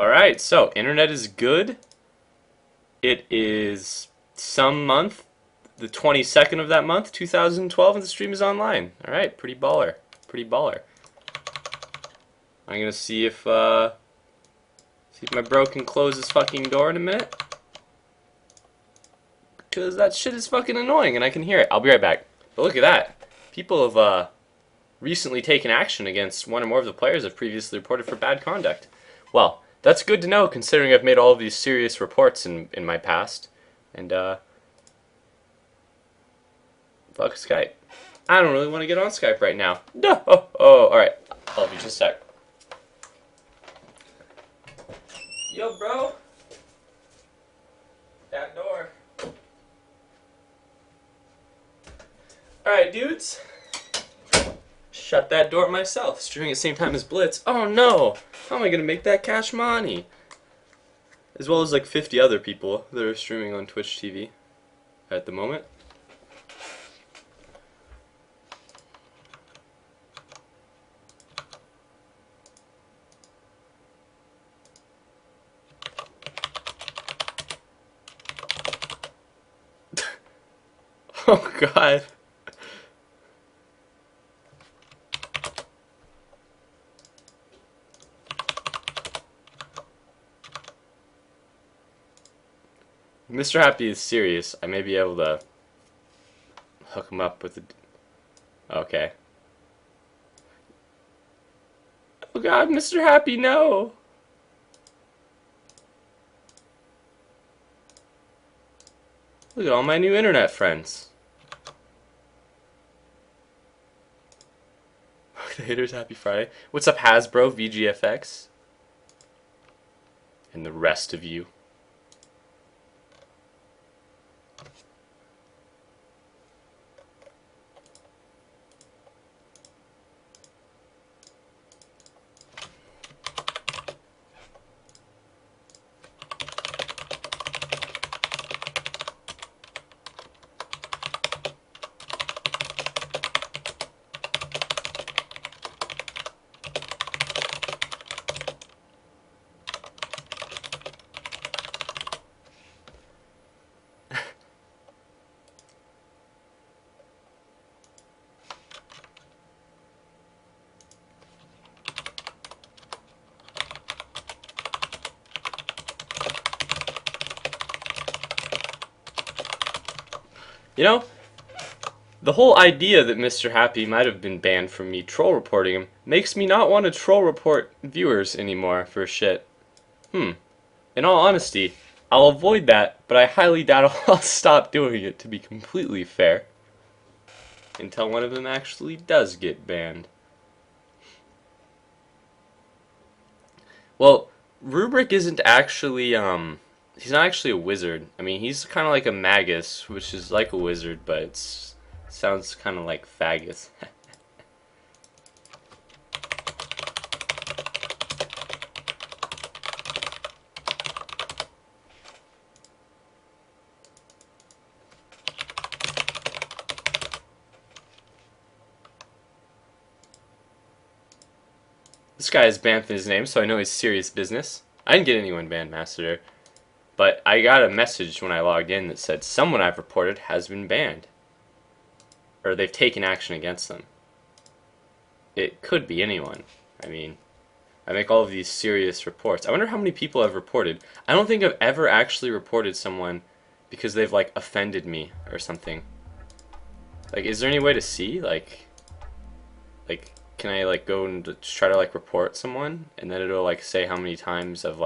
Alright, so internet is good. It is some month, the 22nd of that month, 2012, and the stream is online. Alright, pretty baller. Pretty baller. I'm gonna see if my bro can close his fucking door in a minute. Because that shit is fucking annoying and I can hear it. I'll be right back. But look at that. People have recently taken action against one or more of the players I've previously reported for bad conduct. Well, that's good to know considering I've made all of these serious reports in my past. And, fuck Skype. I don't really want to get on Skype right now. No. Oh, alright. I'll be just a sec. Yo, bro. That door. Alright, dudes. Shut that door myself. Streaming at the same time as Blitz. Oh no! How am I gonna make that cash money? As well as like 50 other people that are streaming on Twitch TV at the moment. Oh god. Mr. Happy is serious. I may be able to hook him up with a... Okay. Oh god, Mr. Happy, no! Look at all my new internet friends. The haters, happy Friday. What's up, Hasbro, VGFX? And the rest of you. You know, the whole idea that Mr. Happy might have been banned from me troll reporting him makes me not want to troll report viewers anymore for shit. In all honesty, I'll avoid that, but I highly doubt I'll stop doing it, to be completely fair. Until one of them actually does get banned. Well, Rubric isn't actually, he's not actually a wizard. I mean, he's kind of like a magus, which is like a wizard, but it sounds kind of like faggot. This guy has Banff in his name, so I know he's serious business. I didn't get anyone banned, Master. But I got a message when I logged in that said someone I've reported has been banned. Or they've taken action against them. It could be anyone. I mean, I make all of these serious reports. I wonder how many people I've reported. I don't think I've ever actually reported someone because they've, like, offended me or something. Like, is there any way to see? Like, can I, like, go and try to, like, report someone? And then it'll, like, say how many times I've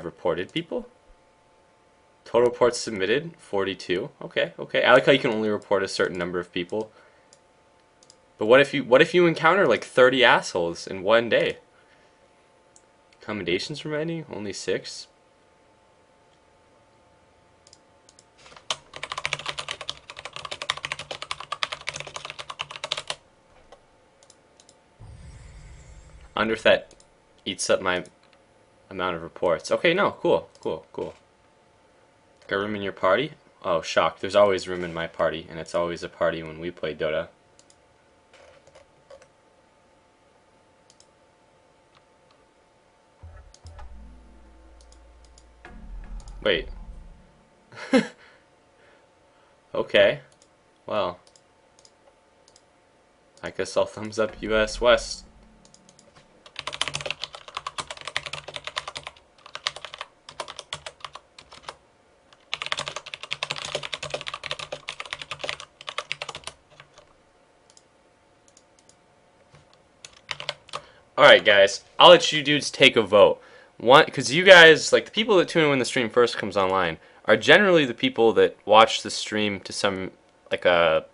reported people? Total reports submitted, 42. Okay. I like how you can only report a certain number of people. But what if you encounter like 30 assholes in one day? Commendations from any? Only 6? Underthet eats up my amount of reports. Okay, no, cool. Got room in your party? Oh, shock. There's always room in my party, and it's always a party when we play Dota. Wait. Okay. Well, I guess I'll thumbs up US West. Alright, guys. I'll let you dudes take a vote. One, because you guys, like the people that tune in when the stream first comes online, are generally the people that watch the stream to some, like a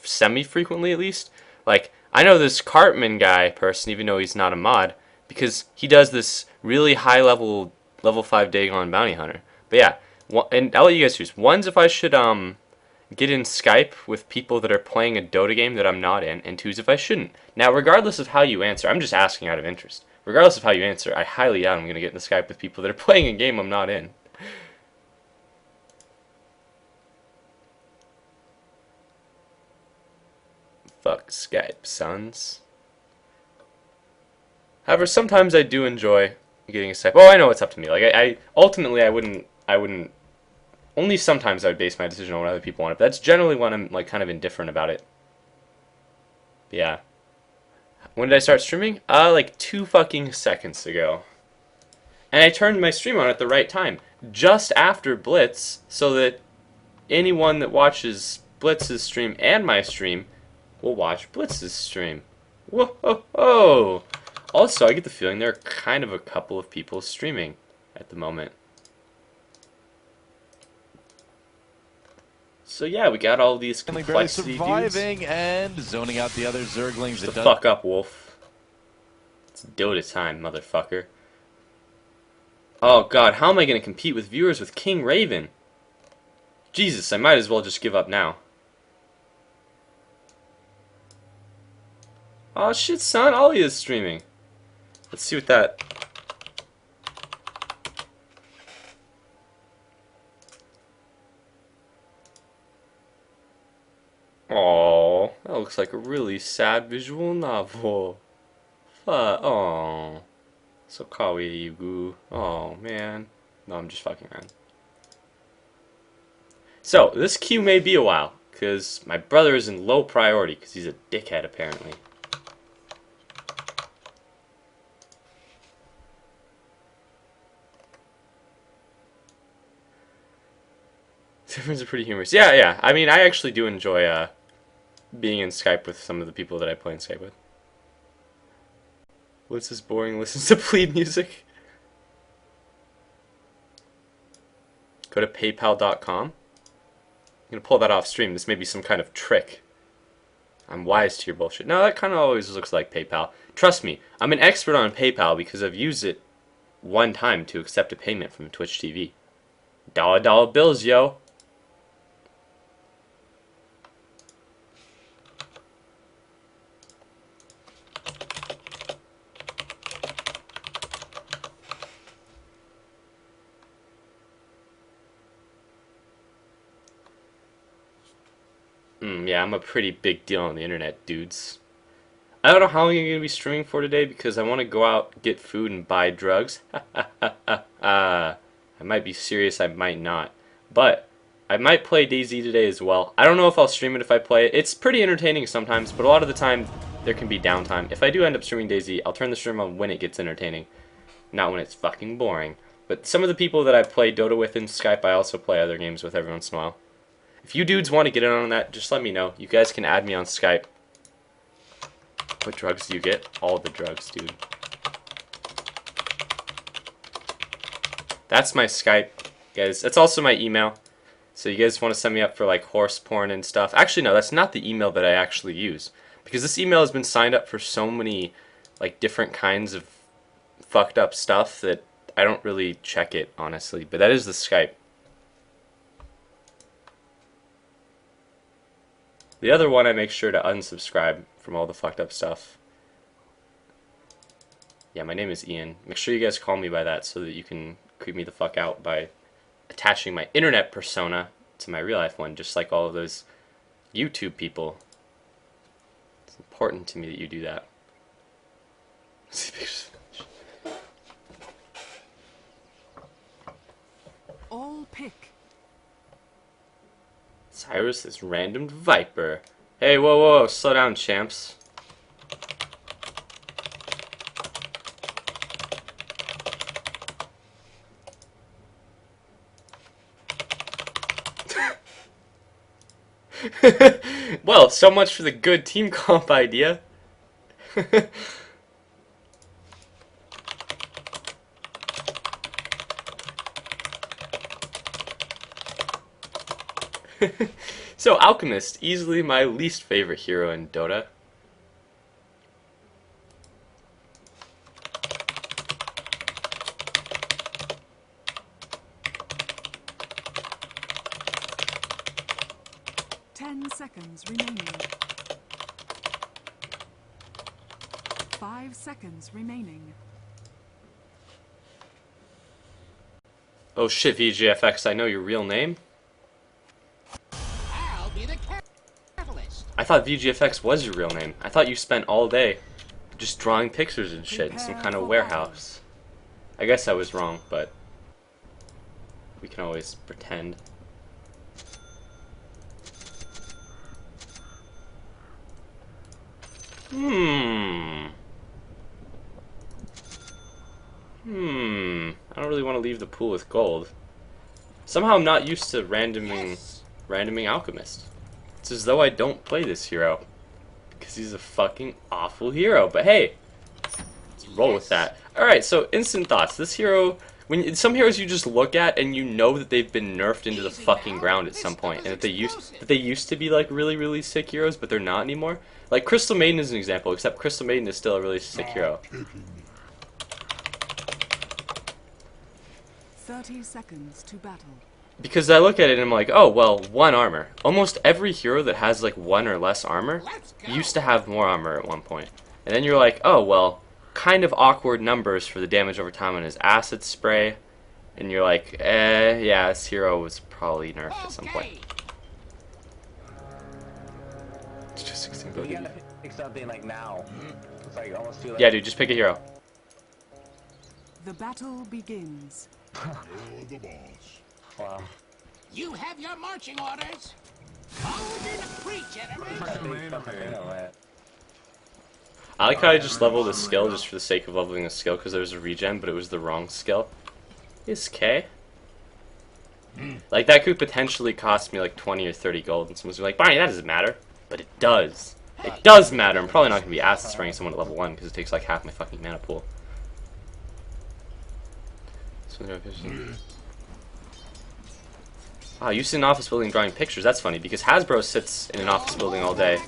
semi-frequently at least. Like, I know this Cartman guy person, even though he's not a mod, because he does this really high level 5 Dagon bounty hunter. But yeah, and I'll let you guys choose. One's if I should get in Skype with people that are playing a Dota game that I'm not in, and two's if I shouldn't. Now, regardless of how you answer, I'm just asking out of interest. Regardless of how you answer, I highly doubt I'm going to get in Skype with people that are playing a game I'm not in. Fuck Skype, sons. However, sometimes I do enjoy getting a Skype. Oh, I know it's up to me. Like I ultimately I wouldn't. Only sometimes I would base my decision on what other people want. But that's generally when I'm like kind of indifferent about it. But yeah. When did I start streaming? Like 2 fucking seconds ago. And I turned my stream on at the right time, just after Blitz, so that anyone that watches Blitz's stream and my stream will watch Blitz's stream. Whoa, ho, ho. Also, I get the feeling there are kind of a couple of people streaming at the moment. So yeah, we got all these complexity surviving dudes. and zoning out the other Zerglings. Shut the fuck up, Wolf. It's Dota time, motherfucker. Oh god, how am I gonna compete with viewers with King Raven? Jesus, I might as well just give up now. Oh shit, son, Ollie is streaming. Let's see what that... Oh, that looks like a really sad visual novel. Oh, so kawaii you. Oh man. No, I'm just fucking around. So, this queue may be a while, because my brother is in low priority, because he's a dickhead apparently. Difference are pretty humorous. Yeah, yeah. I mean, I actually do enjoy being in Skype with some of the people that I play in Skype with. What's this boring? Listens to plead music. Go to paypal.com. I'm gonna pull that off stream. This may be some kind of trick. I'm wise to your bullshit. No, that kind of always looks like PayPal. Trust me, I'm an expert on PayPal because I've used it one time to accept a payment from Twitch TV. Dollar bills, yo. Yeah, I'm a pretty big deal on the internet, dudes. I don't know how long I'm going to be streaming for today because I want to go out, get food, and buy drugs. I might be serious, I might not. But I might play DayZ today as well. I don't know if I'll stream it if I play it. It's pretty entertaining sometimes, but a lot of the time there can be downtime. If I do end up streaming DayZ, I'll turn the stream on when it gets entertaining, not when it's fucking boring. But some of the people that I play Dota with in Skype, I also play other games with every once in a while. If you dudes want to get in on that, just let me know. You guys can add me on Skype. What drugs do you get? All the drugs, dude. That's my Skype, guys. That's also my email. So you guys want to send me up for like horse porn and stuff. Actually, no, that's not the email that I actually use. Because this email has been signed up for so many like different kinds of fucked up stuff that I don't really check it, honestly. But that is the Skype. The other one I make sure to unsubscribe from all the fucked up stuff. Yeah, my name is Ian. Make sure you guys call me by that so that you can creep me the fuck out by attaching my internet persona to my real life one, just like all of those YouTube people. It's important to me that you do that. All pick. Cyrus is random Viper. Hey, whoa, whoa, slow down, champs. Well, so much for the good team comp idea. So, Alchemist, easily my least favorite hero in Dota. Seconds remaining. 5 seconds remaining. Oh shit, VGFX, I know your real name? I'll be the catalyst. I thought VGFX was your real name. I thought you spent all day just drawing pictures and shit in some kind of warehouse. I guess I was wrong, but we can always pretend. I don't really want to leave the pool with gold. Somehow I'm not used to randoming Alchemist. It's as though I don't play this hero. Because he's a fucking awful hero. But hey, let's roll with that. Alright, so instant thoughts. This hero, some heroes you just look at and you know that they've been nerfed into the fucking ground at some point. And that they used to be like really, really sick heroes, but they're not anymore. Like Crystal Maiden is an example, except Crystal Maiden is still a really sick hero. 30 seconds to battle. Because I look at it and I'm like, oh, well, 1 armor. Almost every hero that has like 1 or less armor used to have more armor at one point. And then you're like, oh, well, kind of awkward numbers for the damage over time on his acid spray. And you're like, yeah, this hero was probably nerfed at some point. It's just 16 You gotta pick something like now. It's like almost too late. Yeah, dude, just pick a hero. The battle begins. You're the boss. Wow. You have your marching orders. Order to preach, enemy. I like how I just leveled a skill just for the sake of leveling a skill because there was a regen, but it was the wrong skill. Is K? Like, that could potentially cost me like 20 or 30 gold, and someone's like, Barney, that doesn't matter. But it does. It does matter. I'm probably not going to be acid spraying someone at level 1 because it takes like half my fucking mana pool. Ah, you sit in an office building drawing pictures. That's funny because Hasbro sits in an office building all day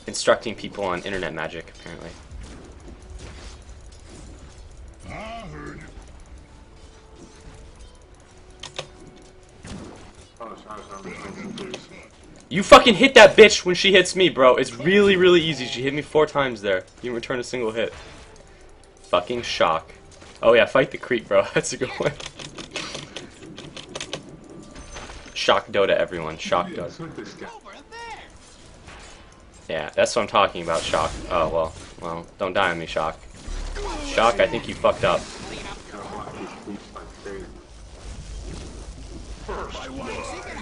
instructing people on internet magic, apparently. I heard it. You fucking hit that bitch when she hits me, bro. It's really, really easy. She hit me 4 times there. You didn't return a single hit. Fucking shock. Oh yeah, fight the creep, bro. That's a good one. Shock Dota, everyone. Shock Dota. Over there. Yeah, that's what I'm talking about, Shock. Oh, well, don't die on me, Shock. Shock, I think you fucked up.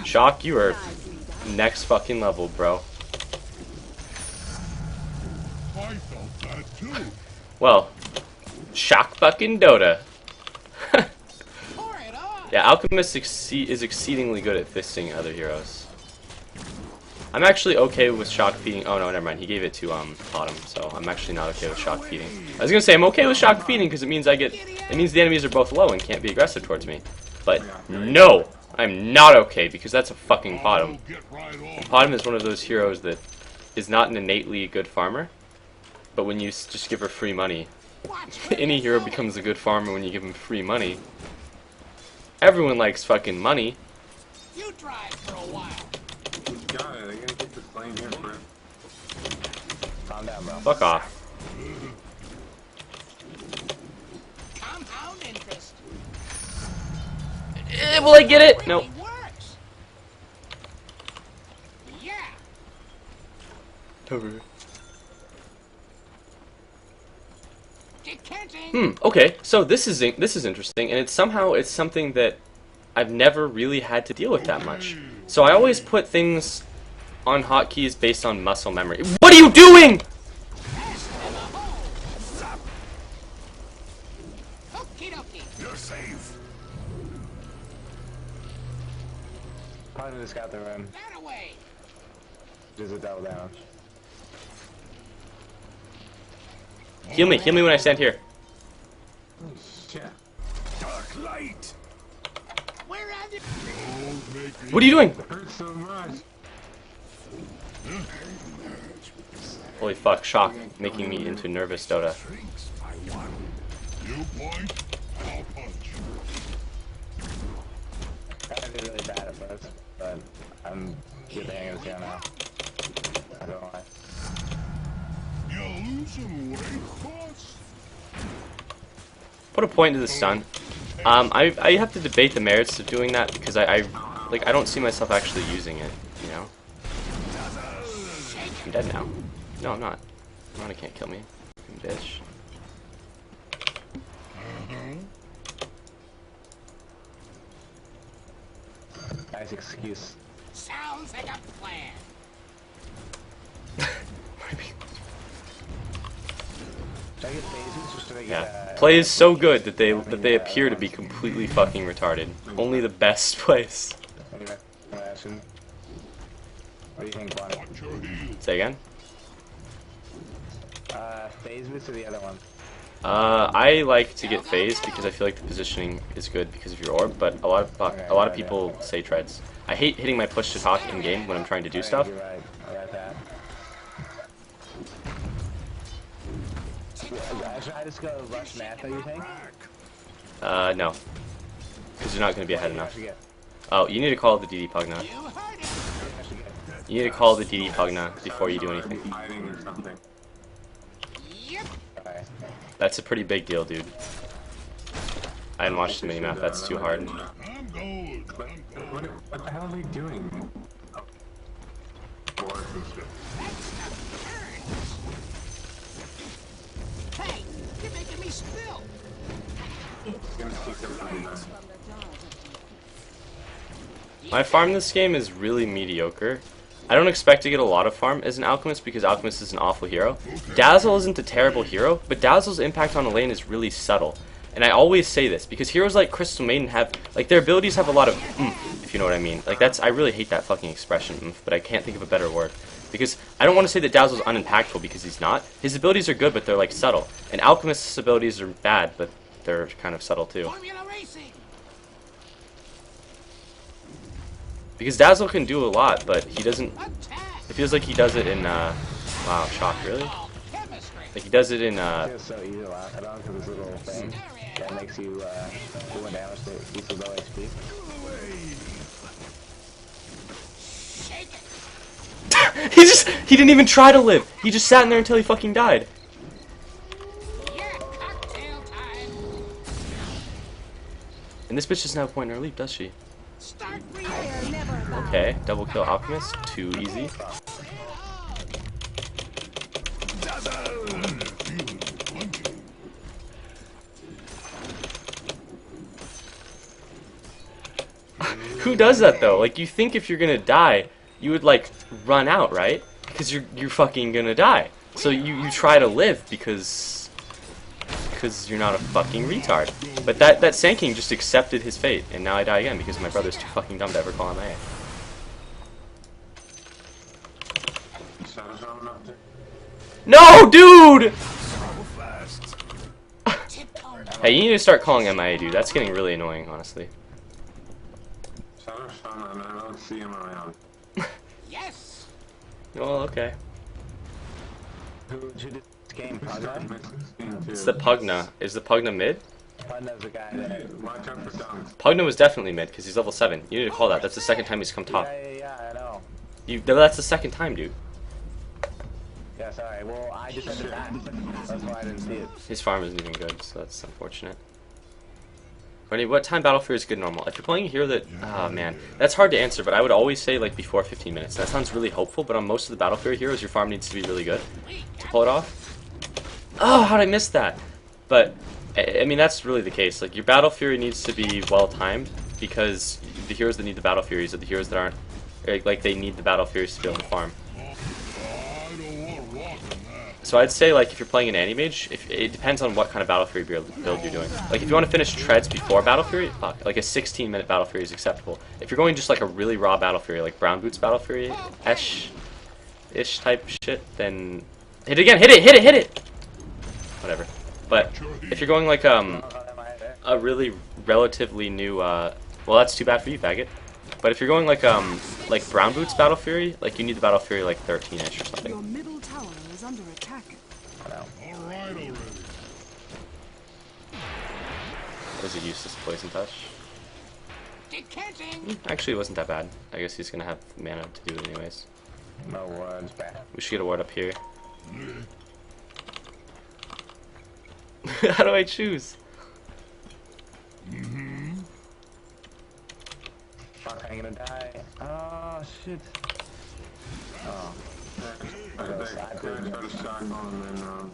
Shock, you are next fucking level, bro. I felt that too. Well, Shock fucking Dota. Pour it on. Yeah, Alchemist is exceedingly good at fisting other heroes. I'm actually okay with shock feeding. Oh no, never mind. He gave it to Autumn, so I'm actually not okay with shock feeding. I was gonna say I'm okay with shock feeding because it means the enemies are both low and can't be aggressive towards me. But no, I'm not okay because that's a fucking Autumn. Get right on. Autumn is one of those heroes that is not an innately good farmer, but when you just give her free money, any hero becomes a good farmer when you give him free money. Everyone likes fucking money. You drive for a while. Calm down, bro. Fuck off. Compound interest. Will I get it? No. Really works. Yeah. Over. Decanting. Okay, so this is interesting, and it's something that I've never really had to deal with that much. So I always put things on hotkeys based on muscle memory. What are you doing? Okie dokie. You're safe. Probably just got the room. That away. Just a double down. Heal me when I stand here. Shit. Dark light. Where are the... Don't make me What are you doing? Hurts so much. Holy fuck, shock, making me into nervous Dota. shrinks by one. You point, I'll punch. I did really bad at first, but I'm getting the hang of this game now. I don't know why. You lose some weight, boss? Put a point to the stun. I have to debate the merits of doing that because I don't see myself actually using it, you know? I'm dead now. No, I'm not. Rana can't kill me. You bitch. Nice excuse. Sounds like a plan. Should I get phases or should I get Yeah. Play is so good that they appear to be completely fucking retarded. Only the best plays. Anyway, action. What do you think, Bonnie? Watch your heel. Say again? Phase boost or the other one? I like to get phase because I feel like the positioning is good because of your orb, but a lot of people say treads. I hate hitting my push to talk in game when I'm trying to do stuff. You're right. I got that. Should I just go rush Matha, you think? No. Because you're not going to be ahead I enough. should get. Oh, you need to call the DD Pugna. You heard it. I should get. You need to call the DD Pugna before you do anything. Hiding or something. Yep. Alright. That's a pretty big deal, dude. I didn't watch the minimap, that's too hard. I'm going. I'm going. What the hell are they doing? Hey, you're making me spill. My farm this game is really mediocre. I don't expect to get a lot of farm as an Alchemist because Alchemist is an awful hero. Dazzle isn't a terrible hero, but Dazzle's impact on a lane is really subtle. And I always say this because heroes like Crystal Maiden have, like, their abilities have a lot of if you know what I mean. Like, I really hate that fucking expression, but I can't think of a better word. Because I don't want to say that Dazzle's unimpactful because he's not. His abilities are good, but they're, like, subtle. And Alchemist's abilities are bad, but they're kind of subtle too. Formula racing. Because Dazzle can do a lot, but he doesn't. Attack. It feels like he does it in. Wow, shock, really? Oh, chemistry. Like he does it in. It's so easy to laugh at on because this little thing that makes you do more damage to keep the low HP. Shake it. He didn't even try to live. He just sat in there until he fucking died. Yeah, cocktail time. And this bitch doesn't have a point in her leap, does she? Start reacting. Okay, double kill Alchemist, too easy. Who does that though? Like, you think if you're gonna die, you would like run out, right? Because you're fucking gonna die. So you try to live because you're not a fucking retard. But that Sand King just accepted his fate, and now I die again because my brother's too fucking dumb to ever call MIA. No, dude! Hey, you need to start calling MIA, dude. That's getting really annoying, honestly. I don't see him around. Yes. Well, okay. Who did this game? Pugna? It's the Pugna. Is the Pugna mid? Pugna's the guy that. Watch out for sounds. Pugna was definitely mid because he's level 7. You need to call that. That's the second time he's come top. Yeah, I know. That's the second time, dude. Yeah, sorry. Well, I just had to back. That's why I didn't see it. His farm isn't even good, so that's unfortunate. Courtney, what time Battlefield is good normal? If you're playing a hero that... Oh, man. That's hard to answer, but I would always say, like, before 15 minutes. That sounds really hopeful, but on most of the Battlefield heroes, your farm needs to be really good to pull it off. Oh, how'd I miss that? But, I mean, that's really the case. Like, your Battle Fury needs to be well-timed, because the heroes that need the Battle Furies are the heroes that aren't, like they need the Battle Furies to be able to farm. I don't want rock in that. So I'd say, like, if you're playing an Anti-Mage, it depends on what kind of Battle Fury build you're doing. Like, if you want to finish treads before Battle Fury, fuck, like a 16-minute Battle Fury is acceptable. If you're going just like a really raw Battle Fury, like Brown Boots Battle Fury-ish type shit, then hit it again, hit it! Whatever. But if you're going like a really relatively new, well, that's too bad for you, faggot. But if you're going like Brown Boots Battle Fury, like you need the Battle Fury like 13-ish or something. Your middle tower is under attack. Alright already. Was a useless poison touch. Decanting. Actually, it wasn't that bad. I guess he's gonna have mana to do it anyways. No words, bad. We should get a ward up here. How do I choose? Fuck, I'm gonna die. Oh, shit. Oh.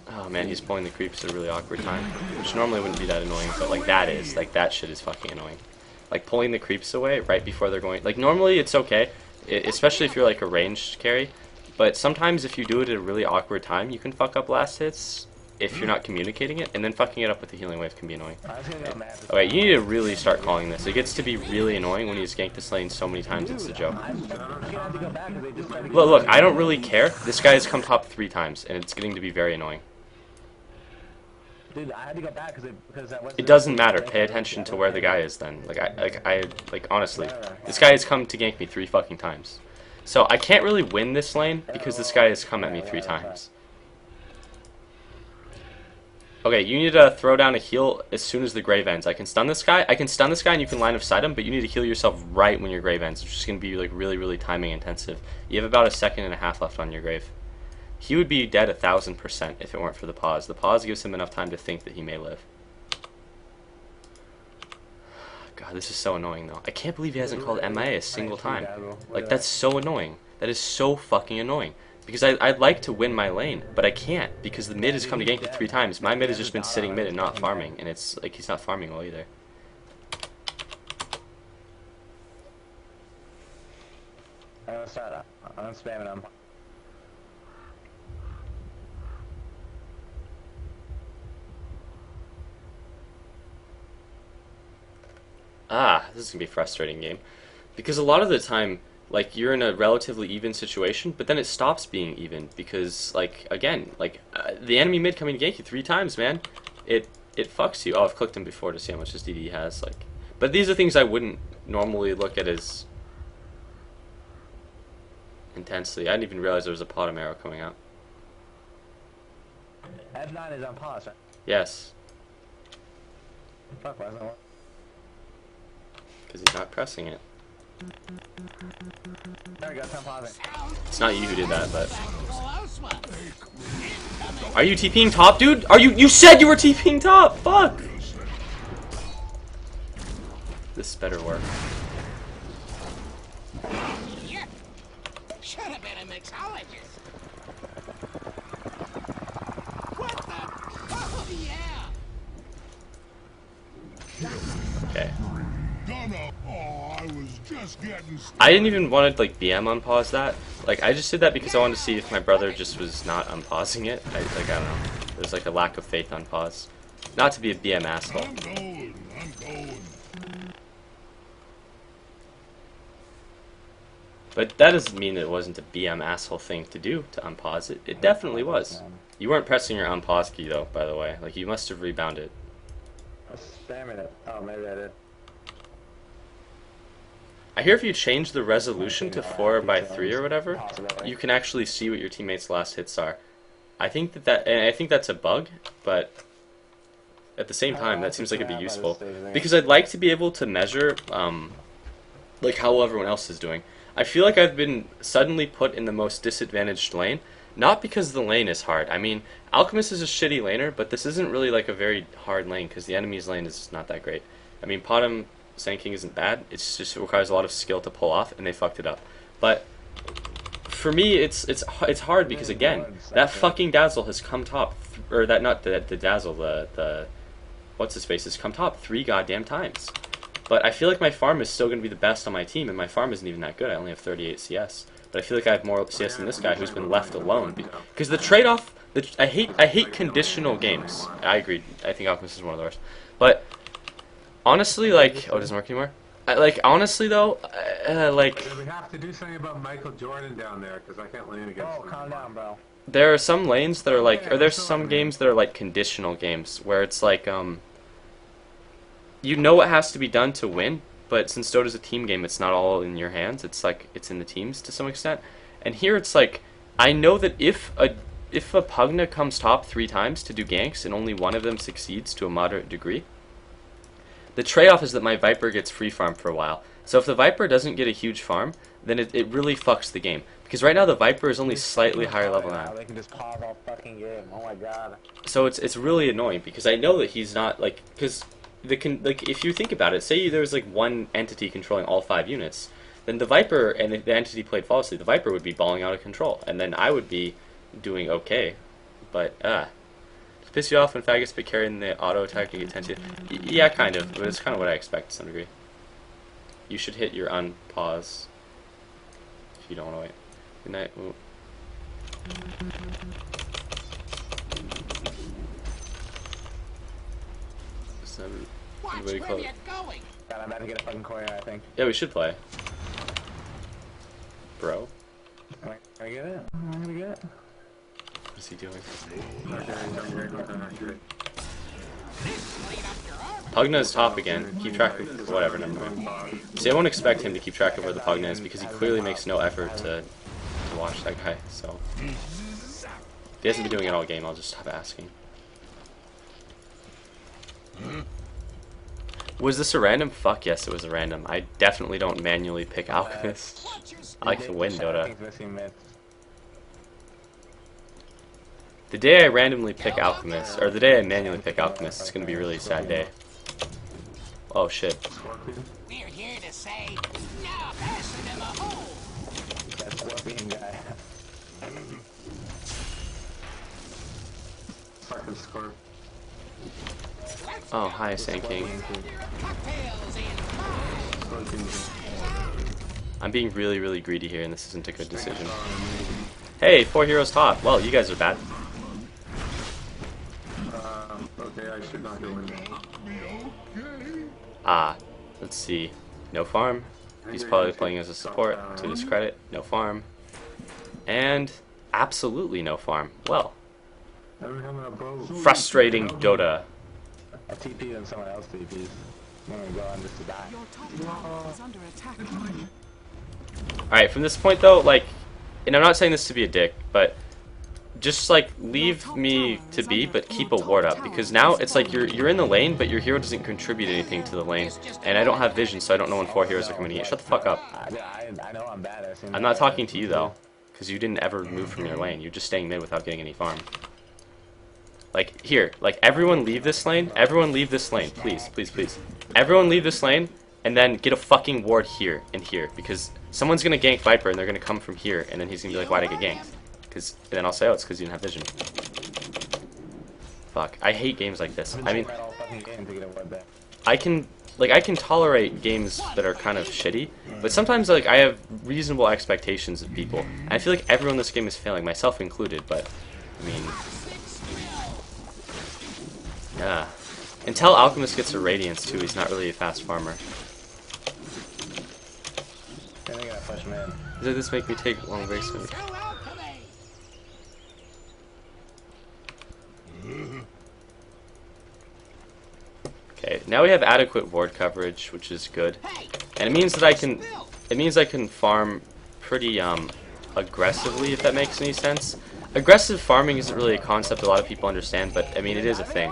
Oh man, he's pulling the creeps at a really awkward time, which normally wouldn't be that annoying, but like that is, like that shit is fucking annoying. Like pulling the creeps away right before they're going, like normally it's okay, especially if you're like a ranged carry, but sometimes if you do it at a really awkward time, you can fuck up last hits if you're not communicating it, and then fucking it up with the healing wave can be annoying. Okay, you need to really start calling this. It gets to be really annoying when you just gank this lane so many times, it's a joke. Look, I don't really care. This guy has come top 3 times, and it's getting to be very annoying. Dude, I had to go back because that wasn't. It doesn't matter. Pay attention to where the guy is then. Like honestly, this guy has come to gank me 3 fucking times. So I can't really win this lane because this guy has come at me 3 times. Okay, you need to throw down a heal as soon as the grave ends. I can stun this guy and you can line of sight him, but you need to heal yourself right when your grave ends, which is going to be like really, really timing intensive. You have about a second and a half left on your grave. He would be dead 1000% if it weren't for the pause. The pause gives him enough time to think that he may live. God, this is so annoying though. I can't believe he hasn't called MIA a single time. Like, that's so annoying. That is so fucking annoying. Because I'd like to win my lane, but I can't because the mid has come to gank me 3 times. My mid has just been sitting mid and not farming, and it's like he's not farming well either. I'm gonna start. I'm spamming him. This is gonna be a frustrating game. Because a lot of the time, like, you're in a relatively even situation, but then it stops being even because, like, again, like, the enemy mid coming to gank you 3 times, man. It fucks you. Oh, I've clicked him before to see how much his DD has, like. But these are things I wouldn't normally look at as intensely. I didn't even realize there was a pot of arrow coming out. F9 is on pause, right? Yes. Fuck, why isn't it? Because he's not pressing it. There we go, I'm pausing. It's not you who did that, but... Are you TPing top, dude? Are you said you were TPing top! Fuck! This better work. Yeah. Should have been a mixologist. What the? Oh, yeah. Okay. Gonna. Oh, I was just getting started. I didn't even want to, like, BM unpause that. Like, I just did that because I wanted to see if my brother just was not unpausing it. I don't know. There's, like, a lack of faith on pause. Not to be a BM asshole. I'm going. But that doesn't mean it wasn't a BM asshole thing to do, to unpause it. It definitely was. You weren't pressing your unpause key, though, by the way. Like, you must have rebounded. I was spamming it. Oh, maybe I did. I hear if you change the resolution to 4:3 or whatever, you can actually see what your teammates' last hits are. I think and I think that's a bug, but at the same time, that seems like it'd be useful. Because I'd like to be able to measure, like, how everyone else is doing. I feel like I've been suddenly put in the most disadvantaged lane, not because the lane is hard. I mean, Alchemist is a shitty laner, but this isn't really like a very hard lane because the enemy's lane is not that great. I mean, Potom Sand King isn't bad. It requires a lot of skill to pull off, and they fucked it up. But for me, it's hard because again, that fucking Dazzle has come top, or that not the Dazzle, the what's his face has come top 3 goddamn times. But I feel like my farm is still going to be the best on my team, and my farm isn't even that good. I only have 38 CS. But I feel like I have more CS than this guy who's been left alone. Because the trade-off... I hate conditional games. I agree. I think Alchemist is one of the worst. But honestly, like... Oh, it doesn't work anymore? Honestly, though, like... We have to do something about Michael Jordan down there, because I can't lane against him. Oh, calm down, bro. There are some lanes that are like... Or there's some games that are like conditional games, where it's like, you know what has to be done to win, but since Dota's a team game, it's not all in your hands. It's like, it's in the teams to some extent. And here it's like, I know that if a Pugna comes top 3 times to do ganks and only one of them succeeds to a moderate degree, the trade-off is that my Viper gets free farm for a while. So if the Viper doesn't get a huge farm, then it really fucks the game. Because right now the Viper is only slightly higher level now. They can just pause all fucking game. Oh my god. So it's really annoying because I know that he's not like, because if you think about it, say there was like one entity controlling all 5 units, then the Viper and the entity played flawlessly, the Viper would be balling out of control, and then I would be doing okay. But does it piss you off when faggots be carrying the auto attack to get 10 to you? Yeah, kind of, but it's kind of what I expect to some degree. You should hit your unpause if you don't want to wait. Good night. Ooh. Watch Very where close. you're going. God, I'm about to get a fucking courier, I think. Yeah, we should play. Bro. Am I gonna get it? Am I gonna get it? What is he doing? This lead up your armor. Pugna's top again. Keep track of whatever, never mind. See, I won't expect him to keep track of where the Pugna is because he clearly makes no effort to watch that guy, so. If he hasn't been doing it all game, I'll just stop asking. Was this a random? Fuck yes, it was a random. I definitely don't manually pick Alchemist. Watch your step. I like to win Dota. I think this team mid. The day I randomly pick Alchemist, or the day I manually pick Alchemist, it's gonna be a really sad day. Oh shit. We're here to say, now pass it in the hole. That Scorpion guy. Fucking score. Oh, hi, Sand King. Cocktails in I'm being really, really greedy here, and this isn't a good decision. Hey, 4 heroes top. Well, you guys are bad. Okay, I should not go in there. Let's see. No farm. He's probably playing as a support, to his credit. No farm. And absolutely no farm. Well, frustrating Dota. I TP'd and someone else TP'd. I'm gonna go on just to die. Your top tower is under attack. Alright, from this point though, like, and I'm not saying this to be a dick, but just like leave me to be, but keep a ward up, because now it's like you're in the lane, but your hero doesn't contribute anything to the lane, and I don't have vision, so I don't know when 4 heroes are coming in. Shut the fuck up. I know I'm bad. I'm not talking to you though, because you didn't ever move from your lane. You're just staying mid without getting any farm. Like, here, like, everyone leave this lane. Everyone leave this lane. Please, please, please. Everyone leave this lane, and then get a fucking ward here and here. Because someone's gonna gank Viper, and they're gonna come from here, and then he's gonna be like, why'd I get ganked? And then I'll say, oh, it's because you didn't have vision. Fuck. I hate games like this. I mean, I can tolerate games that are kind of shitty, but sometimes, like, I have reasonable expectations of people. And I feel like everyone in this game is failing, myself included, but, I mean... Yeah. Until Alchemist gets a Radiance, too, he's not really a fast farmer. Does this make me take long breaks? Okay, now we have adequate ward coverage, which is good. And it means that I can farm pretty aggressively, if that makes any sense. Aggressive farming isn't really a concept a lot of people understand, but I mean it is a thing.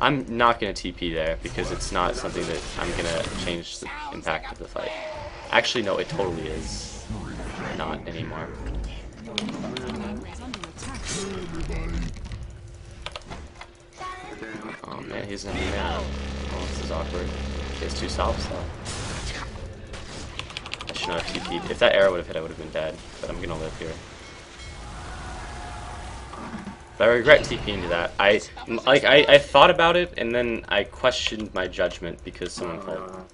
I'm not going to TP there because it's not something that I'm going to change the impact of the fight. Actually, no, it totally is not anymore. Oh man, he's in mana. Oh, this is awkward. He has 2 stops though. I should not have TP'd. If that arrow would have hit, I would have been dead. But I'm going to live here. But I regret TPing to that. I thought about it, and then I questioned my judgment because someone called.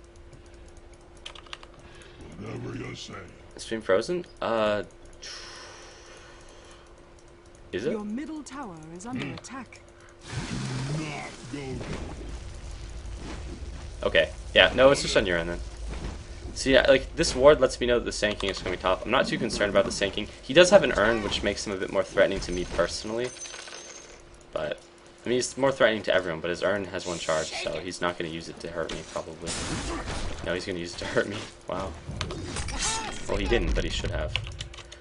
Whatever you say. Is stream frozen? Is it? Your middle tower is under attack. Not go. Okay. Yeah, no, it's just on your end then. See, like, this ward lets me know that the Sanking is coming top. I'm not too concerned about the Sanking. He does have an urn, which makes him a bit more threatening to me personally. But, I mean, he's more threatening to everyone, but his urn has 1 charge, so he's not going to use it to hurt me, probably. No, he's going to use it to hurt me. Wow. Well, he didn't, but he should have.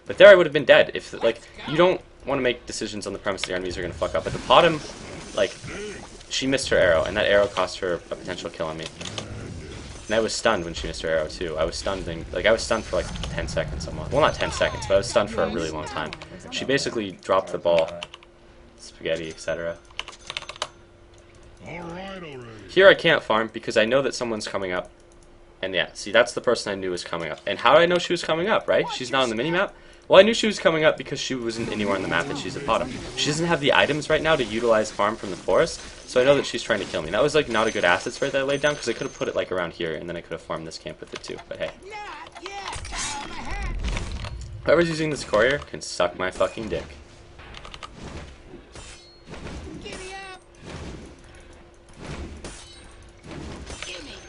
But there I would have been dead. If, like, you don't want to make decisions on the premise that your enemies are going to fuck up. At the bottom, like, she missed her arrow, and that arrow cost her a potential kill on me. And I was stunned when she missed her arrow too. I was stunned, I was stunned for like 10 seconds almost. Well, not 10 seconds, but I was stunned for a really long time. She basically dropped the ball. Spaghetti, etc. Alright already. Here I can't farm because I know that someone's coming up. And yeah, see, that's the person I knew was coming up. And how did I know she was coming up, right? She's not on the minimap? Well, I knew she was coming up because she wasn't anywhere on the map and she's at bottom. She doesn't have the items right now to utilize farm from the forest, so I know that she's trying to kill me. That was like not a good asset spray that I laid down because I could have put it like around here and then I could have farmed this camp with it too, but hey. Not yet. I'm ahead. Whoever's using this courier can suck my fucking dick. Giddy up.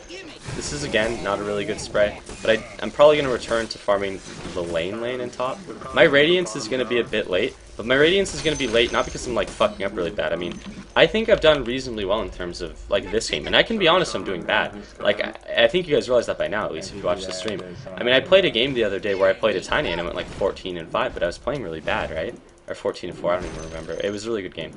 Gimme. This is again not a really good spray, but I'm probably going to return to farming the lane in top. My Radiance is going to be a bit late, but my Radiance is going to be late not because I'm like fucking up really bad. I mean, I think I've done reasonably well in terms of like this game, and I can be honest, I'm doing bad. Like I think you guys realize that by now, at least if you watch the stream. I mean, I played a game the other day where I played a Tiny and I went like 14-5, but I was playing really bad, right? Or 14-4, I don't even remember. It was a really good game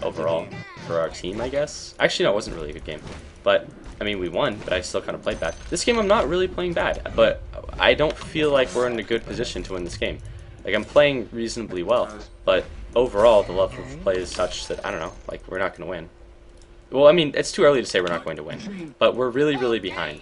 overall for our team, I guess. Actually, no, it wasn't really a good game, but I mean, we won, but I still kind of played bad. This game, I'm not really playing bad, but I don't feel like we're in a good position to win this game. Like, I'm playing reasonably well, but overall, the level of play is such that, I don't know, like, we're not going to win. Well, I mean, it's too early to say we're not going to win, but we're really, really behind.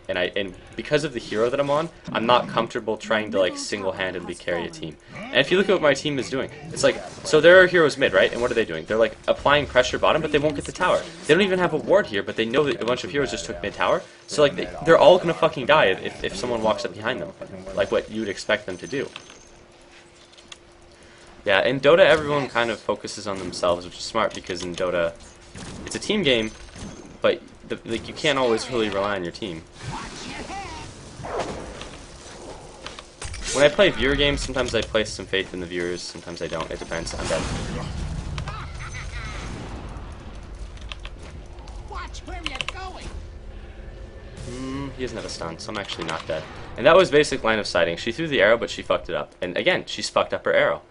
And because of the hero that I'm on, I'm not comfortable trying to, like, single-handedly carry a team. And if you look at what my team is doing, it's like, so there are heroes mid, right? And what are they doing? They're, like, applying pressure bottom, but they won't get the tower. They don't even have a ward here, but they know that a bunch of heroes just took mid-tower. So, like, they're all gonna fucking die if someone walks up behind them. Like what you would expect them to do. Yeah, in Dota, everyone kind of focuses on themselves, which is smart, because in Dota, it's a team game, but like, you can't always really rely on your team. When I play viewer games, sometimes I place some faith in the viewers, sometimes I don't. It depends. I'm dead. Watch where you're going. He doesn't have a stun, so I'm actually not dead. And that was basic line of sighting. She threw the arrow, but she fucked it up. And again, she's fucked up her arrow,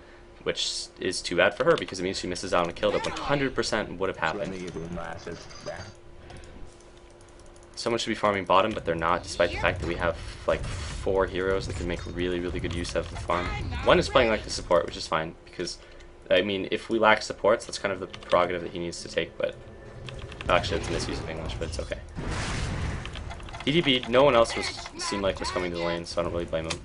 which is too bad for her because it means she misses out on a kill that 100% would have happened. Someone should be farming bottom, but they're not, despite the fact that we have like 4 heroes that can make really, really good use of the farm. One is playing like the support, which is fine, because, I mean, if we lack supports, that's kind of the prerogative that he needs to take, but actually it's a misuse of English, but it's okay. EDB, no one else seemed like was coming to the lane, so I don't really blame him.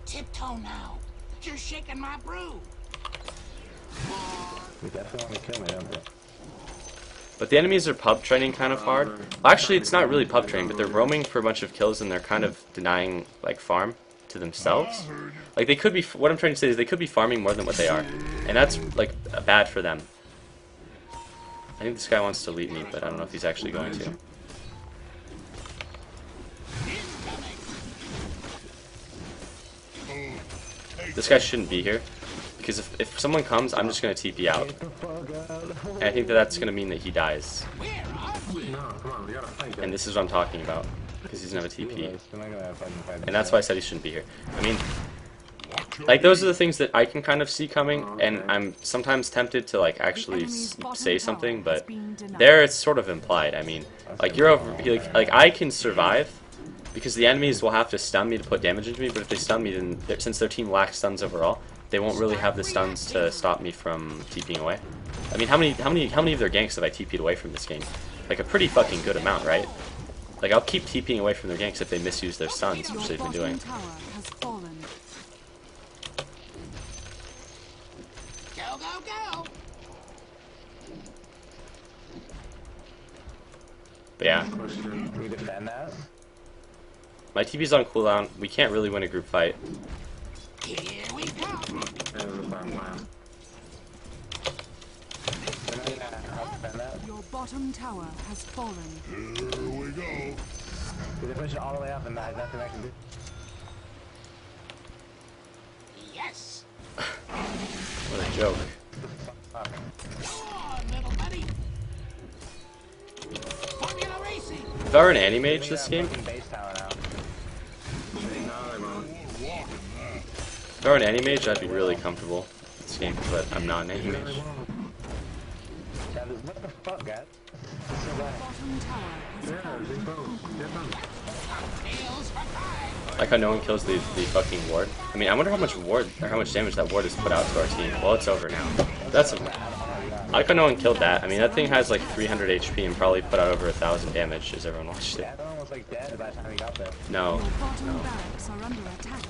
Tiptoe now. You're shaking my brew. We definitely want to kill me, don't they? But the enemies are pub training kind of hard. Well, actually, it's not really pub training, but they're roaming for a bunch of kills and they're kind of denying, like, farm to themselves. Like, they could be, what I'm trying to say is they could be farming more than what they are. And that's, like, bad for them. I think this guy wants to lead me, but I don't know if he's actually going to. This guy shouldn't be here. Because if someone comes, I'm just going to TP out. And I think that that's going to mean that he dies. And this is what I'm talking about. Because he doesn't have a TP. And that's why I said he shouldn't be here. I mean, like, those are the things that I can kind of see coming. And I'm sometimes tempted to, like, actually say something. But there it's sort of implied. I mean, like, you're over... Like, I can survive. Because the enemies will have to stun me to put damage into me. But if they stun me, then since their team lacks stuns overall, they won't really have the stuns to stop me from TPing away. I mean, how many of their ganks have I TP'd away from this game? Like a pretty fucking good amount, right? Like, I'll keep TPing away from their ganks if they misuse their stuns, Your which they've been bottom doing. tower has fallen. Go, go, go! But yeah, Can we defend that? my TP's on cooldown. We can't really win a group fight. Here we come! That was a fun plan. We're not gonna help defend that. Your bottom tower has fallen. Here we go. They push it all the way up and there's nothing I can do. Yes! What a joke. Fuck. Go on, little buddy! Formula racing! If I were an anti We mage need this that game, fucking base tower now. No, they won't. if I were an anti mage, I'd be really comfortable in this game, but I'm not an anti They mage. won't. What the fuck, guys? This is so bad. Bottom tower has Yeah, fallen. they both. Get them. Tails for five! Like how no one kills the fucking ward. I mean, I wonder how much ward or how much damage that ward has put out to our team. Well, it's over now. That's I like how no one killed that. I mean, that thing has like 300 HP and probably put out over 1,000 damage as everyone watched it. Yeah, everyone was like dead by the time we got there. No. Your bottom barracks are under attack.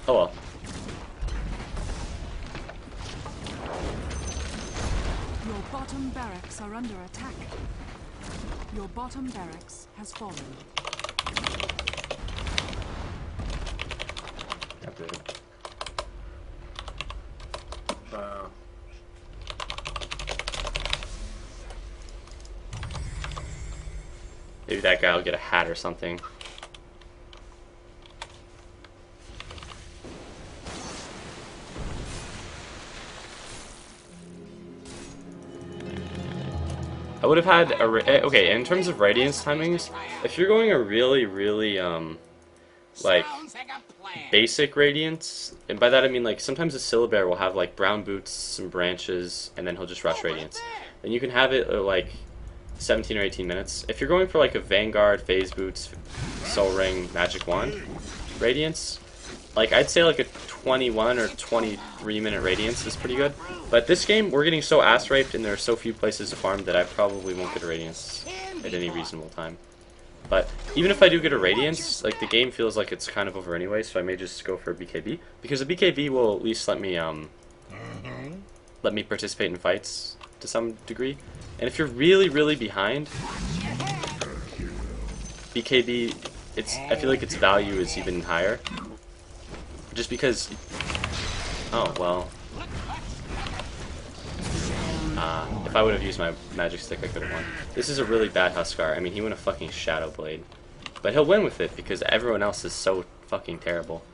Oh well. Your bottom barracks are under attack. Your bottom barracks has fallen. That's it. Wow. Maybe that guy will get a hat or something. I would have had a okay. In terms of radiance timings, if you're going a really like Sounds like a plan! basic radiance, and by that I mean like sometimes a syllabare will have like brown boots, some branches, and then he'll just rush radiance. Then you can have it like 17 or 18 minutes. If you're going for like a Vanguard, Phase Boots, Soul Ring, Magic Wand radiance, like I'd say like a 21 or 23 minute radiance is pretty good. But this game, we're getting so ass raped and there are so few places to farm that I probably won't get a radiance at any reasonable time. But even if I do get a radiance, like the game feels like it's kind of over anyway, so I may just go for a BKB because a BKB will at least let me participate in fights to some degree. And if you're really behind, BKB, I feel like its value is even higher. Just because, oh well, if I would have used my magic stick, I could have won. This is a really bad Huskar. I mean, he went a fucking Shadow Blade, but he'll win with it because everyone else is so fucking terrible.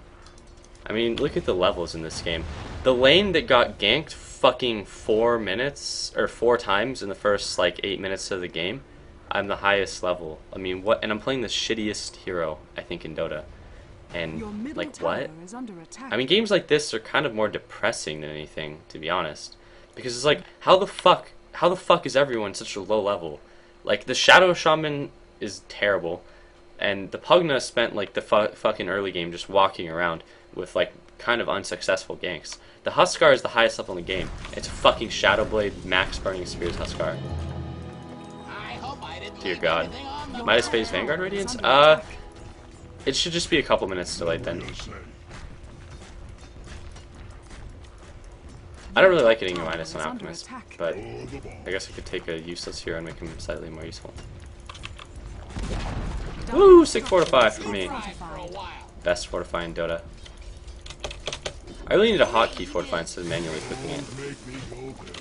I mean, look at the levels in this game. The lane that got ganked fucking 4 minutes or 4 times in the first like 8 minutes of the game, I'm the highest level. I mean, what? And I'm playing the shittiest hero I think in Dota. Your And middle like tower what? is under attack. I mean, games like this are kind of more depressing than anything, to be honest. Because it's like, how the fuck is everyone such a low level? Like, the Shadow Shaman is terrible, and the Pugna spent, like, the fucking early game just walking around with, like, kind of unsuccessful ganks. The Huskar is the highest level in the game. It's a fucking Shadow Blade, Max Burning Spears Huskar. I hope I didn't Dear leave God. anything on the Midas way. Phase Vanguard Radiance? It should just be a couple minutes delayed then. I don't really like getting a minus on Alchemist, but I guess I could take a useless hero and make him slightly more useful. Woo! Sick Fortify for me. For a while. Best Fortify in Dota. I really need a hotkey Fortify instead of manually clicking it. Make me go there.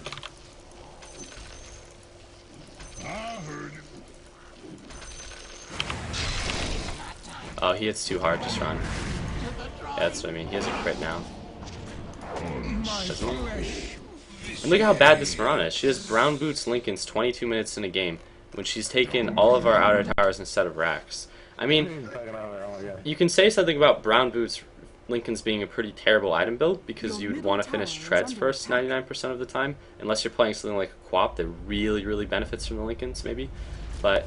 I heard you. Oh, he hits too hard, just run. Yeah, that's what I mean. He has a crit now. Doesn't he? And look at how bad this Mirana is. She has Brown Boots Lincolns 22 minutes in a game when she's taken all of our outer towers instead of racks. I mean, you can say something about Brown Boots Lincolns being a pretty terrible item build because you'd want to finish treads first 99% of the time, unless you're playing something like a Quap that really benefits from the Lincolns, maybe. But,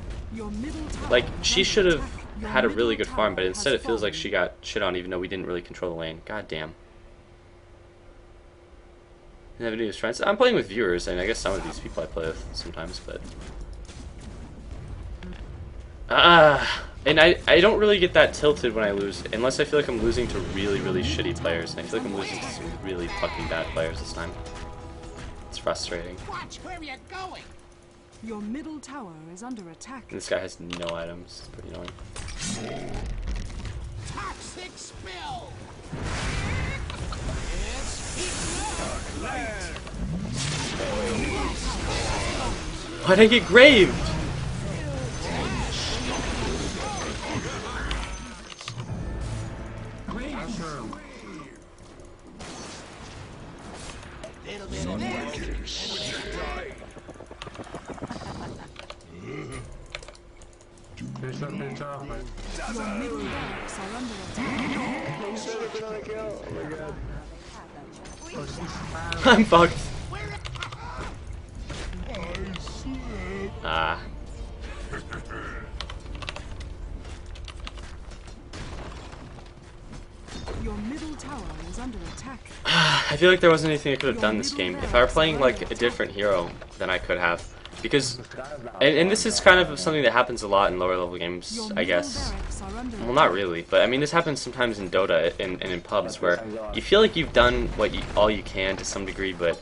like, she should have had a really good farm, but instead it feels like she got shit on even though we didn't really control the lane. God damn. Didn't have any of his friends. I'm playing with viewers, and I guess some of these people I play with sometimes, but... And I don't really get that tilted when I lose, unless I feel like I'm losing to really, really shitty players. And I feel like I'm losing to some really fucking bad players this time. It's frustrating. Watch where you're going. Your middle tower is under attack. And this guy has no items. It's pretty annoying. Toxic spill. It's heating up. Why'd I get graved? Little bit of this. Finish up, finish off, man. Your middle barracks are under attack. I'm fucked. Ah. Your middle tower is under attack. I feel like there wasn't anything I could have done this game. If I were playing like a different hero, then I could have. Because, and this is kind of something that happens a lot in lower level games, Your I middle guess. barracks are under Well, not really, but I mean this happens sometimes in Dota and in pubs where you feel like you've done all you can to some degree, but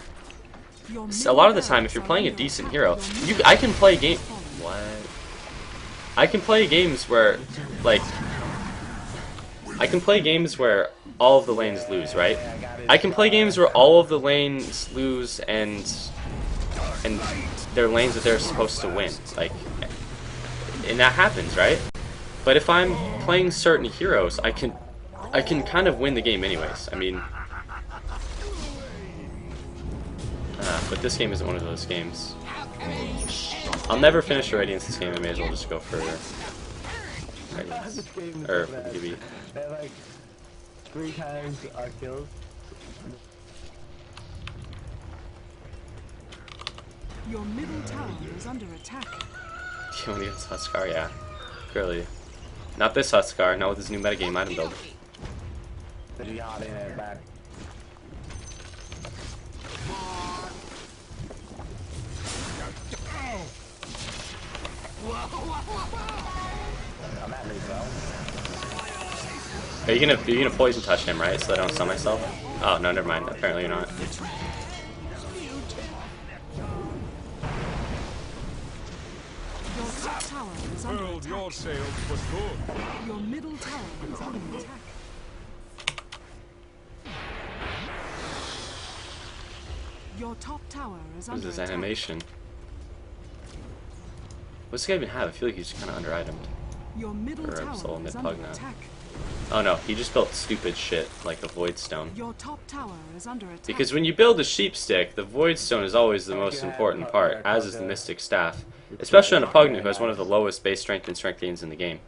Your a lot of the time, if you're playing a decent hero, I can play game. What? I can play games where, like, I can play games where all of the lanes lose, right? I can play games where all of the lanes lose and they're lanes that they're supposed to win, like, and that happens, right? But if I'm playing certain heroes, I can kind of win the game anyways. I mean, but this game isn't one of those games. I'll never finish a Radiance this game. I may as well just go for Radiance or BB. They're like 3 times our kills. Your middle tower is under attack. You want to get this Huskar? Yeah, clearly. Not this Huskar. Not with his new metagame item build. The jihad in it back. I'm at me, bro. Are you gonna poison touch him, right? So I don't stun myself? Oh no, never mind. Apparently you're not. Your top tower is under Furled attack. your sails for good. Your middle tower is under attack. Your top tower is What is under this attack. animation? What's this guy even have? I feel like he's just kind of under-itemed. Your middle Or I'm still tower in is mid-pug under now. attack. Oh no, he just built stupid shit like a Void Stone. Your top tower is under attack. Because when you build a sheep stick, the Void Stone is always the most important part, as is the Mystic Staff. Especially on a Pugna who has one of the lowest base strength and strength gains in the game.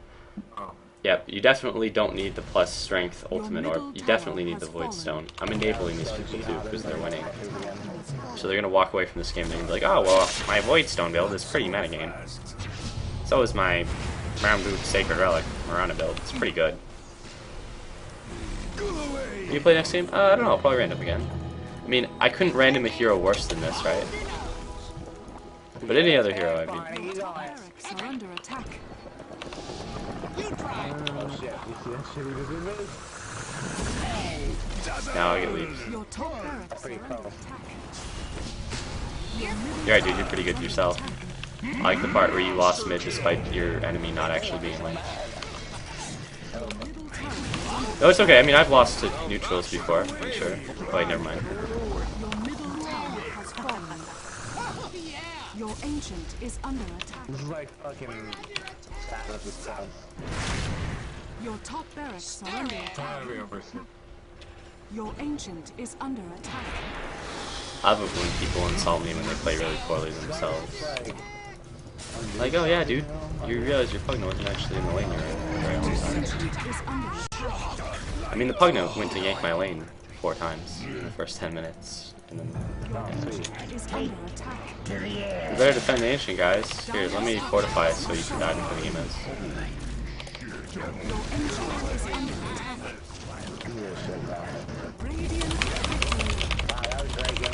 Yep, you definitely don't need the plus strength ultimate orb. You definitely need the Void Stone. I'm enabling these people too because they're winning. So they're gonna walk away from this game and they're gonna be like, oh well, my Void Stone build is pretty metagame. So is my Round Boot Sacred Relic Marana build. It's pretty good. You play next game? I don't know, I'll probably random again. I mean, I couldn't random a hero worse than this, right? But any other hero, I mean. Your top barracks are under attack. You try. Oh shit, you see that shit we just did? Now I get leaves. Your top barracks are Pretty under cool. attack. You're right, dude, you're pretty good yourself. I like the part where you lost mid despite your enemy not actually being lane. No, it's okay. I mean, I've lost to neutrals before, I'm sure. Oh, wait, never mind. Your middle tower has fallen. Oh yeah. Your ancient is under attack. This is like fucking Atlas' house. Your top barracks are under attack. Try to be over soon. Your ancient is under attack. I love it when people insult me when they play really poorly themselves. Like, oh yeah, dude, you realize your Pugna wasn't actually in the lane you're in very long time. Ancient is under attack. I mean, the Pugna went to yank my lane 4 times in the first 10 minutes. And then, Is under attack. you better defend the ancient, guys. Here, let me fortify it so you can die before the game ends. Your ancient is under attack. Radiant victory. Wow, that was great, yo.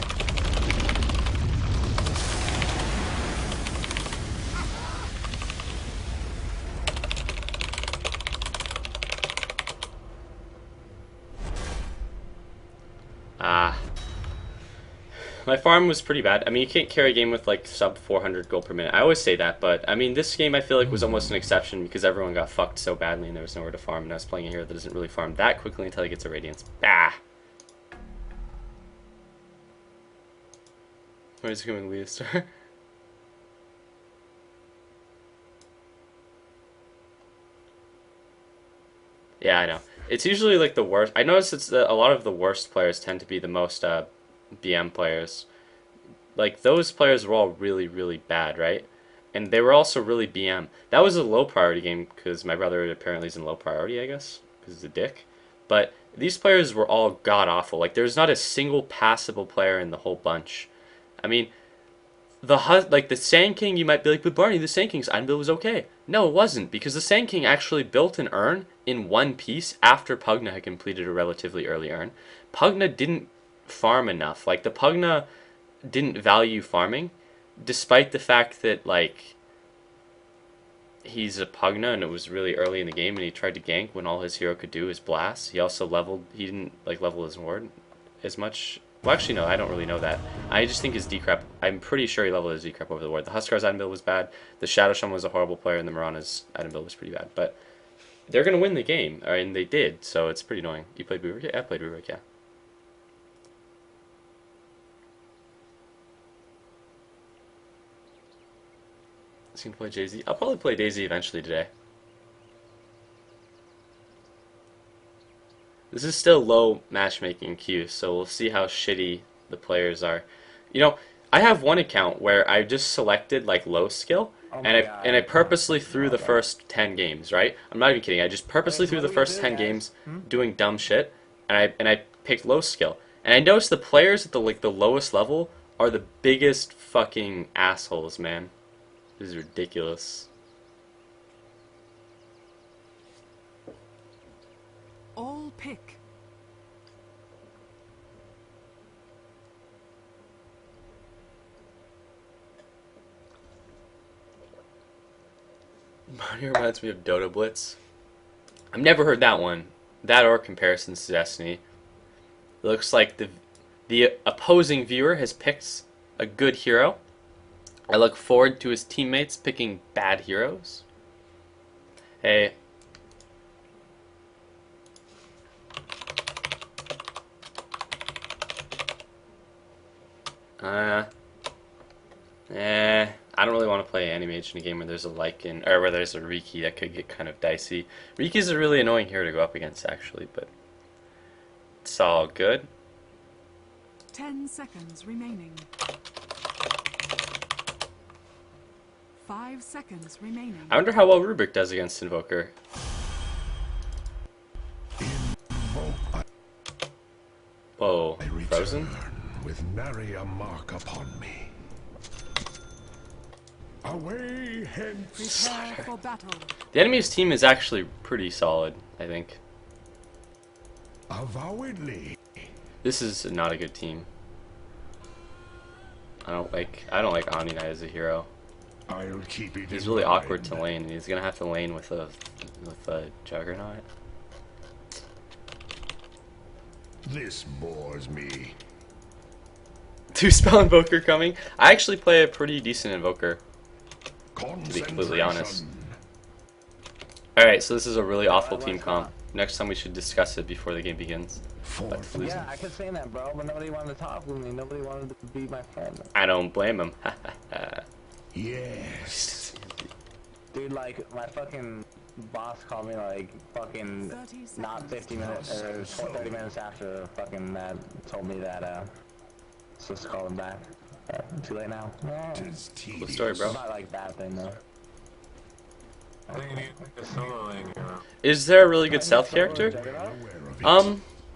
My farm was pretty bad. I mean, you can't carry a game with like sub 400 gold per minute. I always say that, but I mean, this game I feel like was almost an exception because everyone got fucked so badly and there was nowhere to farm. And I was playing a hero that doesn't really farm that quickly until he gets a Radiance. Bah! Why is he coming Leah Star? Yeah, I know. It's usually like the worst. I notice it's a lot of the worst players tend to be the most BM players. Like those players were all really, really bad, right? And they were also really BM. That was a low priority game because my brother apparently is in low priority, I guess, because he's a dick. But these players were all god awful. Like there's not a single passable player in the whole bunch. I mean, the Sand King, you might be like, but Barney, the Sand King's item build was okay. No, it wasn't, because the Sand King actually built an urn in one piece after Pugna had completed a relatively early urn. Pugna didn't farm enough. Like, the Pugna didn't value farming, despite the fact that, like, he's a Pugna and it was really early in the game and he tried to gank when all his hero could do is blast. He also he didn't, like, level his ward as much. Well, actually, no, I don't really know that. I just think his decrep, I'm pretty sure he leveled his decrep over the ward. The Huskar's item build was bad, the Shadow Shaman was a horrible player, and the Mirana's item build was pretty bad. But they're going to win the game, and they did, so it's pretty annoying. You played Boobrick? Yeah, I played Boobrick, yeah. Is he going to play Jay-Z? I'll probably play Daisy eventually today. This is still low matchmaking queue, so we'll see how shitty the players are. You know, I have one account where I just selected like low skill, and I purposely threw the first 10 games, right? I'm not even kidding. I just purposely threw the first 10 games doing dumb shit, and I picked low skill. And I noticed the players at the lowest level are the biggest fucking assholes, man. This is ridiculous. All pick. Mario reminds me of Dota Blitz. I've never heard that one. That or comparisons to Destiny. It looks like the opposing viewer has picked a good hero. I look forward to his teammates picking bad heroes. Hey. I don't really want to play Animage in a game where there's a Lycan, or where there's a Riki. That could get kind of dicey. Riki's a really annoying hero to go up against, actually, but it's all good. 10 seconds remaining. 5 seconds remaining. I wonder how well Rubric does against Invoker. Whoa, frozen? With nary a mark upon me. Away hence. Prepare for battle. The enemy's team is actually pretty solid, I think. Avowedly. This is not a good team. I don't like Omni Knight as a hero. I'll keep it. He's really awkward to lane, and he's gonna have to lane with a Juggernaut. This bores me. 2-spell Invoker coming. I actually play a pretty decent Invoker, to be completely honest. Alright, so this is a really awful team comp. Next time we should discuss it before the game begins. Yeah, I kept saying that, bro, but nobody wanted to talk with me. Nobody wanted to be my friend. I don't blame him. Yes. Dude, like, my fucking boss called me, like, fucking not 50 minutes, or 30 minutes after fucking that told me that, supposed to call him back. Too late now. Cool story, bro. It's not like bad thing, though. I think you need a solo lane hero. Is there a really good stealth character?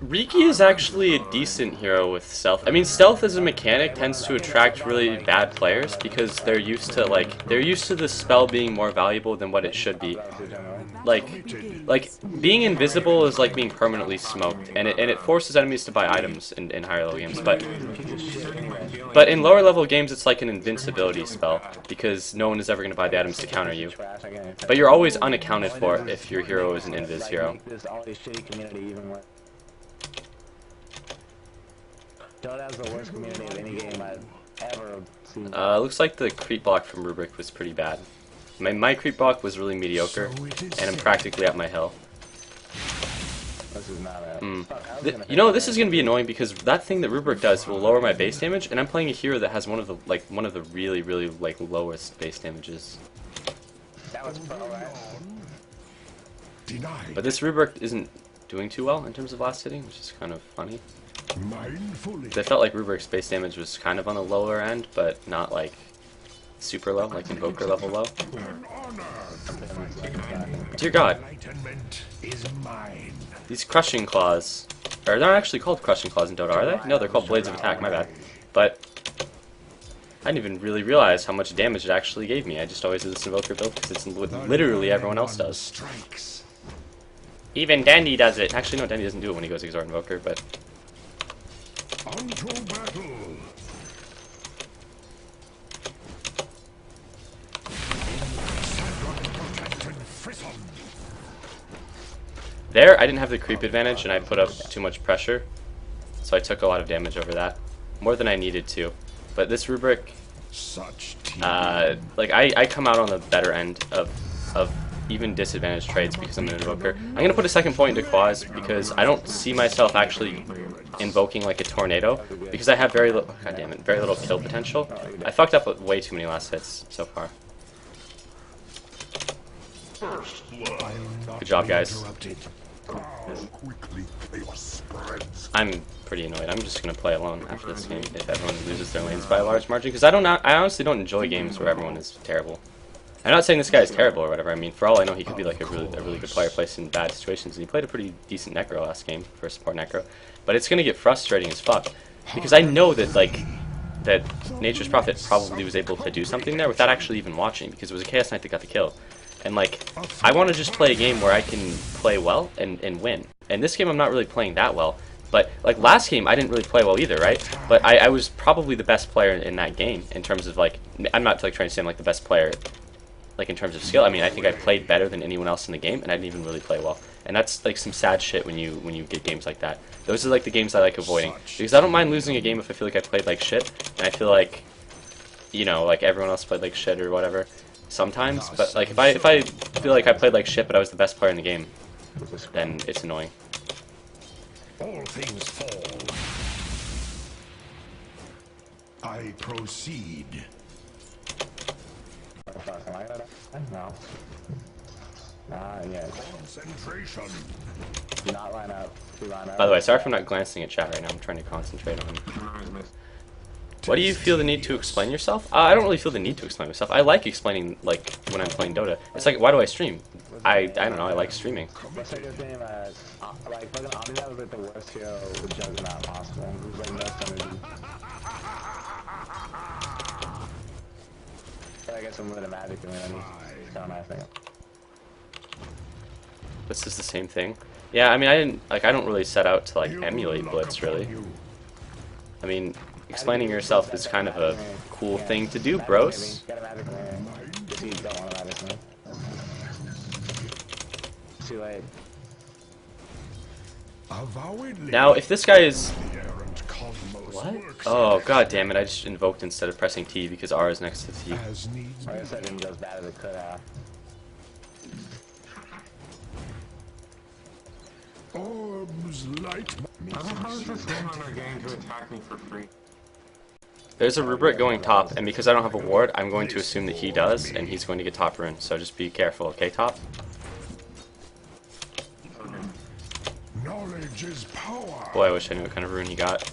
Riki is actually a decent hero with stealth. I mean, stealth as a mechanic tends to attract really bad players because they're used to the spell being more valuable than what it should be. Like being invisible is like being permanently smoked, and it forces enemies to buy items in higher level games. But in lower level games, it's like an invincibility spell because no one is ever going to buy the items to counter you. But you're always unaccounted for if your hero is an invis hero. Dota has the worst community of any game I've ever seen. Looks like the creep block from Rubric was pretty bad. My creep block was really mediocre, and I'm practically at my hill. This is not a... You know, this is gonna be annoying because that thing that Rubric does will lower my base damage, and I'm playing a hero that has one of the really lowest base damages. That was pro, right? Denied. But this Rubric isn't doing too well in terms of last hitting, which is kind of funny. Mindfully. I felt like Rubric's base damage was kind of on the lower end, but not like super low, like Invoker level low. An honor. Dear God, Enlightenment is mine. these Crushing Claws, or they're not actually called Crushing Claws in Dota, are they? No, they're called Blades of Attack, my bad. But I didn't even really realize how much damage it actually gave me. I just always do this Invoker build because it's what literally everyone else does. Strikes. Even Dandy does it. Actually, no, Dandy doesn't do it when he goes Exort Invoker, but... Onto battle. There, I didn't have the creep advantage, and I put up too much pressure, so I took a lot of damage over that. More than I needed to. But this Rubric, Such like, I come out on the better end of even disadvantaged trades because I'm an Invoker. I'm going to put a second point into Quaz because I don't see myself actually invoking like a tornado because I have very little, god damn it, very little kill potential. I fucked up with way too many last hits so far. Good job, guys. I'm pretty annoyed. I'm just gonna play alone after this game if everyone loses their lanes by a large margin because I honestly don't enjoy games where everyone is terrible. I'm not saying this guy is terrible or whatever. I mean, for all I know, he could be like a really good player, placed in bad situations, and he played a pretty decent Necro last game for a support Necro. But it's gonna get frustrating as fuck because I know that that Nature's Prophet probably was able to do something there without actually even watching because it was a Chaos Knight that got the kill. And like, I want to just play a game where I can play well and win. And this game I'm not really playing that well. But like last game I didn't really play well either, right? But I was probably the best player in that game in terms of like, I'm not like trying to say I'm like the best player like in terms of skill. I mean, I think I played better than anyone else in the game and I didn't even really play well. And that's like some sad shit when you get games like that. Those are like the games I like avoiding. Because I don't mind losing a game if I feel like I played like shit and I feel like, you know, like everyone else played like shit or whatever. Sometimes, but like if I feel like I played like shit but I was the best player in the game, then it's annoying. All things fall. I proceed. No. Yeah. Concentration. Do not line up. Do line up. By the way, sorry if I'm not glancing at chat right now. I'm trying to concentrate on. Why do you feel the need to explain yourself? I don't really feel the need to explain myself. I like explaining, like, when I'm playing Dota. It's like, why do I stream? I don't know, I like streaming. Let's take this game as, like, fucking Omni was like the worst hero with Juggernaut possible. He was like no synergy. But I guess I'm with a magic and then it's kind of nice thing. This is the same thing. Yeah, I mean, I don't really set out to, like, emulate Blitz, really. I mean, explaining yourself is kind of a cool thing to do, bros. Too late. Now, if this guy is... What? Oh, god damn it, I just invoked instead of pressing T because R is next to T. Like I said, it didn't go as bad as it could have. Orbs light. How is this game on our game to attack me for free? There's a Rubric going top, and because I don't have a ward, I'm going to assume that he does, and he's going to get top rune, so just be careful, okay, top? Knowledge is power. Boy, I wish I knew what kind of rune he got.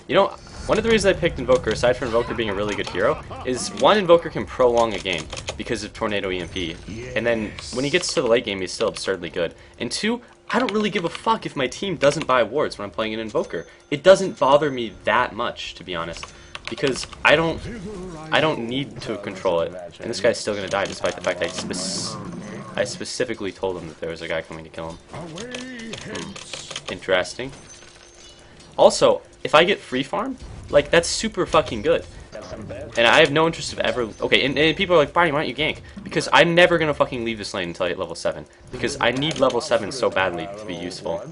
You know, one of the reasons I picked Invoker, aside from Invoker being a really good hero, is one, Invoker can prolong a game because of Tornado EMP, and then when he gets to the late game, he's still absurdly good. And two, I don't really give a fuck if my team doesn't buy wards when I'm playing an Invoker. It doesn't bother me that much, to be honest, because I don't need to control it. And this guy's still gonna die, despite the fact I specifically told him that there was a guy coming to kill him. Interesting. Also, if I get free farm, like, that's super fucking good. And I have no interest of ever... Okay, and people are like, Barney, why don't you gank? Because I'm never going to fucking leave this lane until I hit level 7. Because I need level 7 so badly to be useful.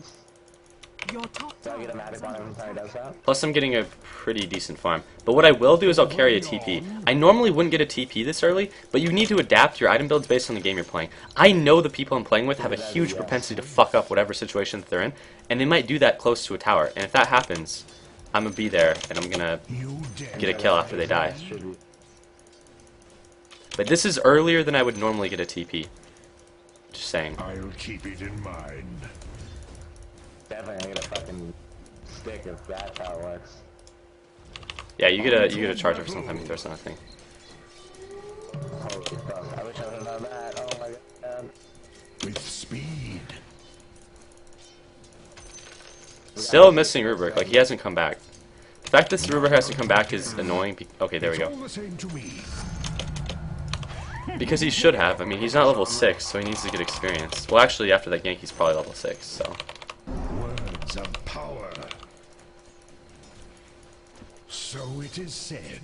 Your top Do I get a tower magic is on under every time he attack. does that? Plus, I'm getting a pretty decent farm. But what I will do is I'll carry a TP. I normally wouldn't get a TP this early, but you need to adapt your item builds based on the game you're playing. I know the people I'm playing with have a huge propensity to fuck up whatever situation that they're in, and they might do that close to a tower. And if that happens, I'm gonna be there, and I'm gonna get a kill after they die. But this is earlier than I would normally get a TP. Just saying. I'll keep it in mind. Definitely gonna get a fucking stick if that's how it works. Yeah, you get a charge every single time you throw something. Holy fuck, I wish I would've known that. Oh my god. With speed. Still missing Rubric, like he hasn't come back. The fact that this Rubric hasn't come back is annoying. Okay, there we It's go. all the same to me. Because he should have. I mean, he's not level 6, so he needs to get experience. Well, actually, after that gank, he's probably level 6, so. Words of power. So it is said.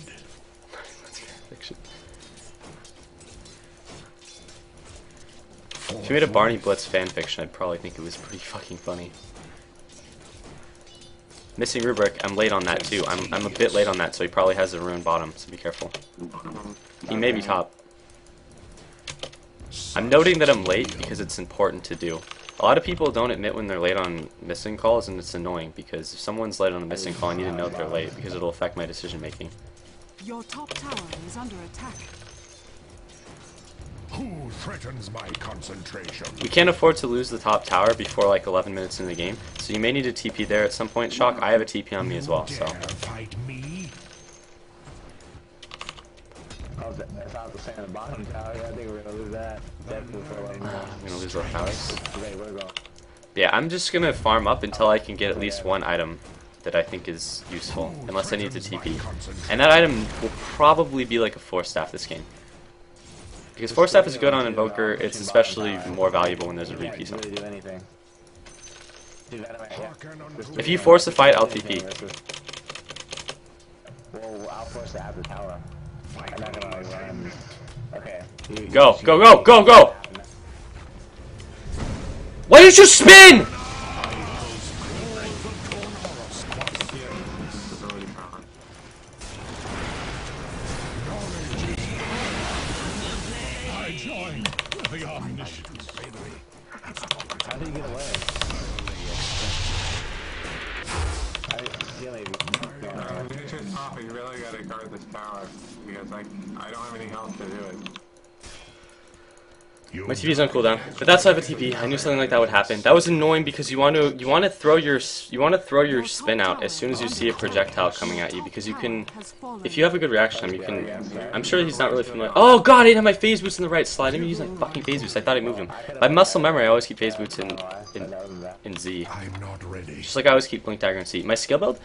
Fiction. If you made a Barney Blitz fanfiction, I'd probably think it was pretty fucking funny. Missing Rubric, I'm late on that too. I'm a bit late on that, so he probably has a ruined bottom, so be careful. He may be top. I'm noting that I'm late because it's important to do. A lot of people don't admit when they're late on missing calls, and it's annoying because if someone's late on a missing call, I need to know they're late because it'll affect my decision making. Your top tower is under attack. Who threatens my concentration? We can't afford to lose the top tower before like 11 minutes in the game, so you may need a TP there at some point. Shock, I have a TP on me as well, so. Dare fight me? Oh, that's not the same in the bottom tower. Yeah, I think we're gonna lose that. Definitely for like I'm gonna lose those towers. Wait, we're going. Yeah, I'm just gonna farm up until I can get at least one item that I think is useful, unless I need to TP. And that item will probably be like a 4-staff this game. Because 4-staff is good on Invoker, it's especially more valuable when there's a repeat. Can't really do anything. Dude, yeah. If you force a fight, I'll TP. Well, I'll force to have the tower. I'm not gonna like run. Okay. Go, go, go, go, go! Why did you spin?! I join the omniscience. How did you get away? It's just off. You really gotta guard this tower because I don't have any health to do it. My TP's on cooldown, but that's why I have a TP. I knew something like that would happen. That was annoying because you want to throw your spin out as soon as you see a projectile coming at you because you can, if you have a good reaction time, you can. I'm sure he's not really familiar. Oh god, I didn't have my phase boost in the right slide. I didn't use my fucking phase boost. I thought I moved him. By muscle memory, I always keep phase boots in Z. I'm not ready. Just like I always keep Blink Dagger in C. My skill build,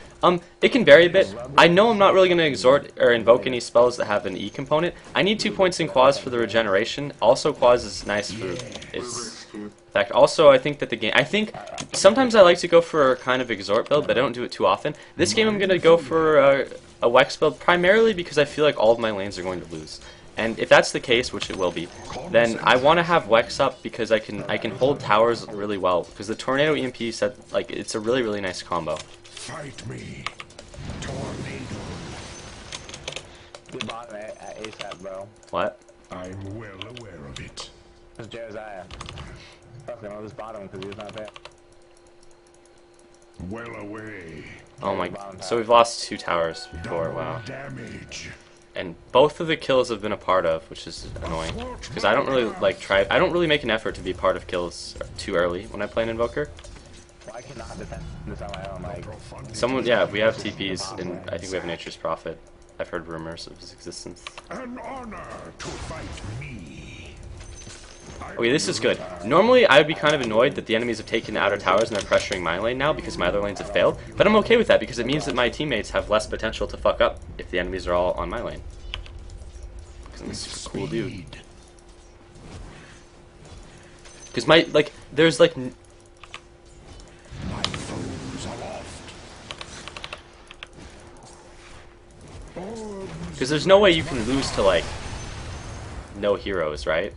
it can vary a bit. I know I'm not really going to exhort or invoke any spells that have an E component. I need 2 points in Quaz for the regeneration. Also, Quaz is nice for its effect. Also, I think that I think sometimes I like to go for a kind of exhort build, but I don't do it too often. This game I'm going to go for a Wex build primarily because I feel like all of my lanes are going to lose. And if that's the case, which it will be, then I want to have Wex up because I can hold towers really well. Because the Tornado EMP said like it's a really nice combo. Fight me, tornado. Good bottom at ASAP, bro. What? I'm well aware of it. It's Josiah. Fucking on this bottom because he's not there. Well away. Oh my! So we've lost 2 towers before. Wow. Damage. And both of the kills have been a part of, which is annoying. Because I don't really I don't really make an effort to be part of kills too early when I play an Invoker. Why cannot defend this on my own? Like, Someone, yeah, we have TPs, and I think we have Nature's Prophet. I've heard rumors of his existence. An honor to fight me. Okay, this is good. Normally, I would be kind of annoyed that the enemies have taken the outer towers and they're pressuring my lane now because my other lanes have failed. But I'm okay with that because it means that my teammates have less potential to fuck up if the enemies are all on my lane. Because I'm a super cool dude. Because there's like... My foes aloft. Because there's no way you can lose to, like, no heroes, right?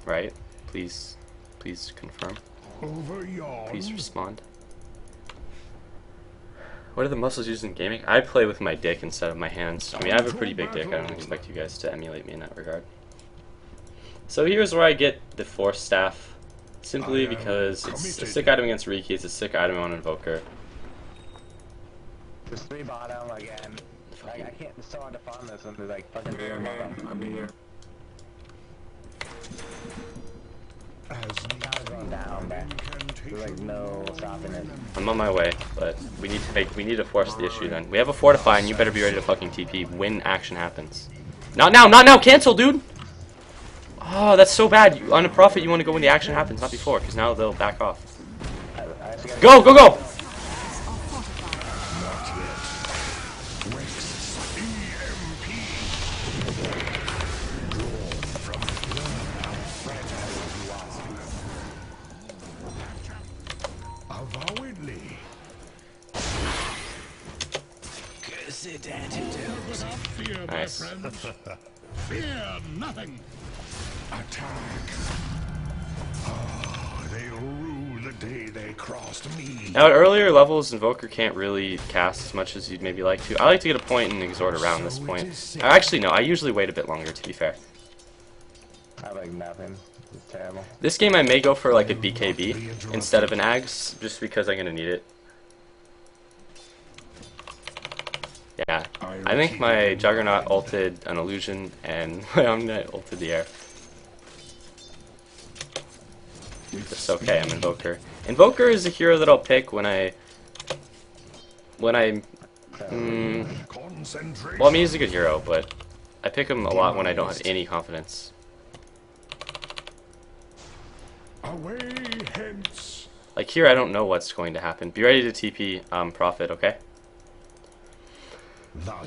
Right? Please confirm. Over yon. Please respond. What are the muscles used in gaming? I play with my dick instead of my hands. I mean, I have a pretty big dick. I don't expect you guys to emulate me in that regard. So here's where I get the Force Staff. Simply because it's a sick item against Riki, it's a sick item on Invoker. There's 3 bottom again. Like, I can't, it's so hard to farm this when there's like fucking 3 bottom. I'll be here. Tower's going down, but there's like no stopping it. I'm on my way, but we need to force the issue then. We have a Fortify and you better be ready to fucking TP when action happens. Not now, not now, cancel, dude! Oh, that's so bad. On a Prophet, you want to go when the action happens, not before, because now they'll back off. Go, go, go! Nice. Fear nothing. Attack. Oh, they rue the day they crossed me. Now at earlier levels, Invoker can't really cast as much as you'd maybe like to. I like to get a point and exhort around this point. Actually, no, I usually wait a bit longer, to be fair. I like nothing. It's terrible. This game I may go for like a BKB instead of an Ags, just because I'm going to need it. Yeah, I think my Juggernaut ulted an Illusion, and my Omnite ulted the air. It's okay, I'm Invoker. Invoker is a hero that I'll pick when I... well, I mean, he's a good hero, but I pick him a lot when I don't have any confidence. Away hence. Like here, I don't know what's going to happen. Be ready to TP Prophet, okay?